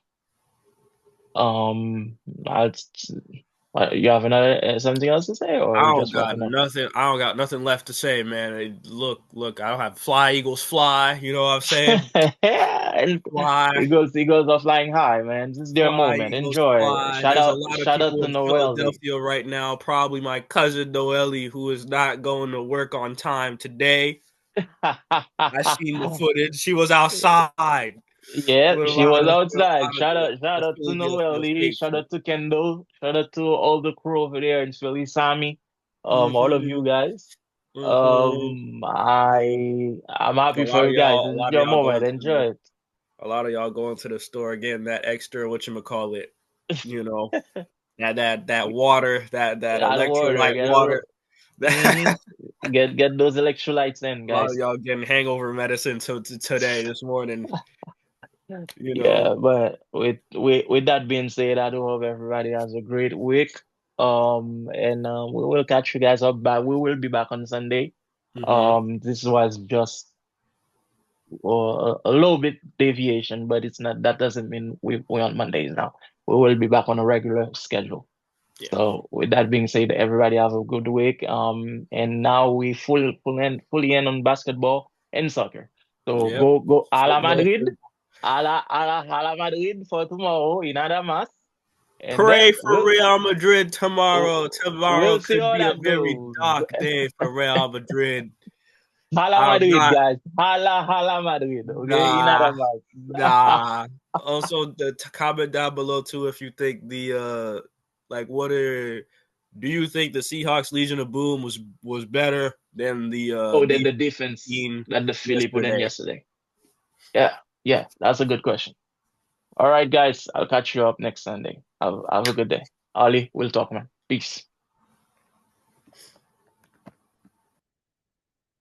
Speaker 1: um I'll you have another something else to say, or
Speaker 2: I
Speaker 1: we
Speaker 2: don't
Speaker 1: just
Speaker 2: got
Speaker 1: wrapping up?
Speaker 2: nothing. I don't got nothing left to say, man. Look. I don't have fly Eagles fly. You know what I'm saying?
Speaker 1: And
Speaker 2: Fly,
Speaker 1: he goes off flying high, man. This is their
Speaker 2: fly
Speaker 1: moment.
Speaker 2: Eagles
Speaker 1: Enjoy.
Speaker 2: fly. There's a lot of
Speaker 1: Shout out
Speaker 2: people
Speaker 1: to
Speaker 2: in
Speaker 1: Noelle.
Speaker 2: Philadelphia right now. Probably my cousin Noelle, who is not going to work on time today. I seen the footage. She was outside
Speaker 1: Yeah,
Speaker 2: with
Speaker 1: she was
Speaker 2: with a
Speaker 1: outside.
Speaker 2: lot of
Speaker 1: Shout
Speaker 2: the
Speaker 1: out to
Speaker 2: Philadelphia
Speaker 1: Noelle. Shout
Speaker 2: faithful.
Speaker 1: out to Kendall. Shout out to all the crew over there in Philly, Sammy. All of you
Speaker 2: Hmm.
Speaker 1: guys.
Speaker 2: Hmm.
Speaker 1: I'm happy for you guys. This
Speaker 2: A
Speaker 1: is
Speaker 2: lot of
Speaker 1: your
Speaker 2: y'all
Speaker 1: moment.
Speaker 2: going to
Speaker 1: Enjoy it.
Speaker 2: a lot of y'all going to the store getting that extra whatchamacallit, you know, that water, that
Speaker 1: Out of order.
Speaker 2: electrolyte water.
Speaker 1: Mm-hmm. Get those electrolytes in,
Speaker 2: A lot of
Speaker 1: guys.
Speaker 2: y'all getting hangover medicine today, this morning, you
Speaker 1: Yeah,
Speaker 2: know.
Speaker 1: but with that being said, I do hope everybody has a great week. And we will catch you guys up back. We will be back on Sunday.
Speaker 2: Hmm.
Speaker 1: This was just a little bit deviation, but it's not. That doesn't mean we're on Mondays now. We will be back on a regular schedule.
Speaker 2: Yeah.
Speaker 1: So with that being said, everybody have a good week. And now we fully in on basketball and soccer. So
Speaker 2: Yep.
Speaker 1: go a la
Speaker 2: Football.
Speaker 1: Madrid, a la Madrid for tomorrow in Adamas, and
Speaker 2: Pray
Speaker 1: then
Speaker 2: for Real Madrid tomorrow. Tomorrow
Speaker 1: we'll see
Speaker 2: could
Speaker 1: how
Speaker 2: be a
Speaker 1: that
Speaker 2: very
Speaker 1: goes.
Speaker 2: dark day for Real Madrid.
Speaker 1: Hala
Speaker 2: I'm
Speaker 1: Madrid,
Speaker 2: not.
Speaker 1: guys. Hala Madrid. Okay, in
Speaker 2: Nah,
Speaker 1: Adamas.
Speaker 2: nah. Also, comment down below too if you think the like what are do you think the Seahawks Legion of Boom was better than the
Speaker 1: Oh, then
Speaker 2: defense
Speaker 1: the defense
Speaker 2: team
Speaker 1: that the Philly put in
Speaker 2: yesterday?
Speaker 1: yesterday. Yeah, yeah, that's a good question. All right, guys. I'll catch you up next Sunday. Have a good day. Ali, we'll talk, man. Peace.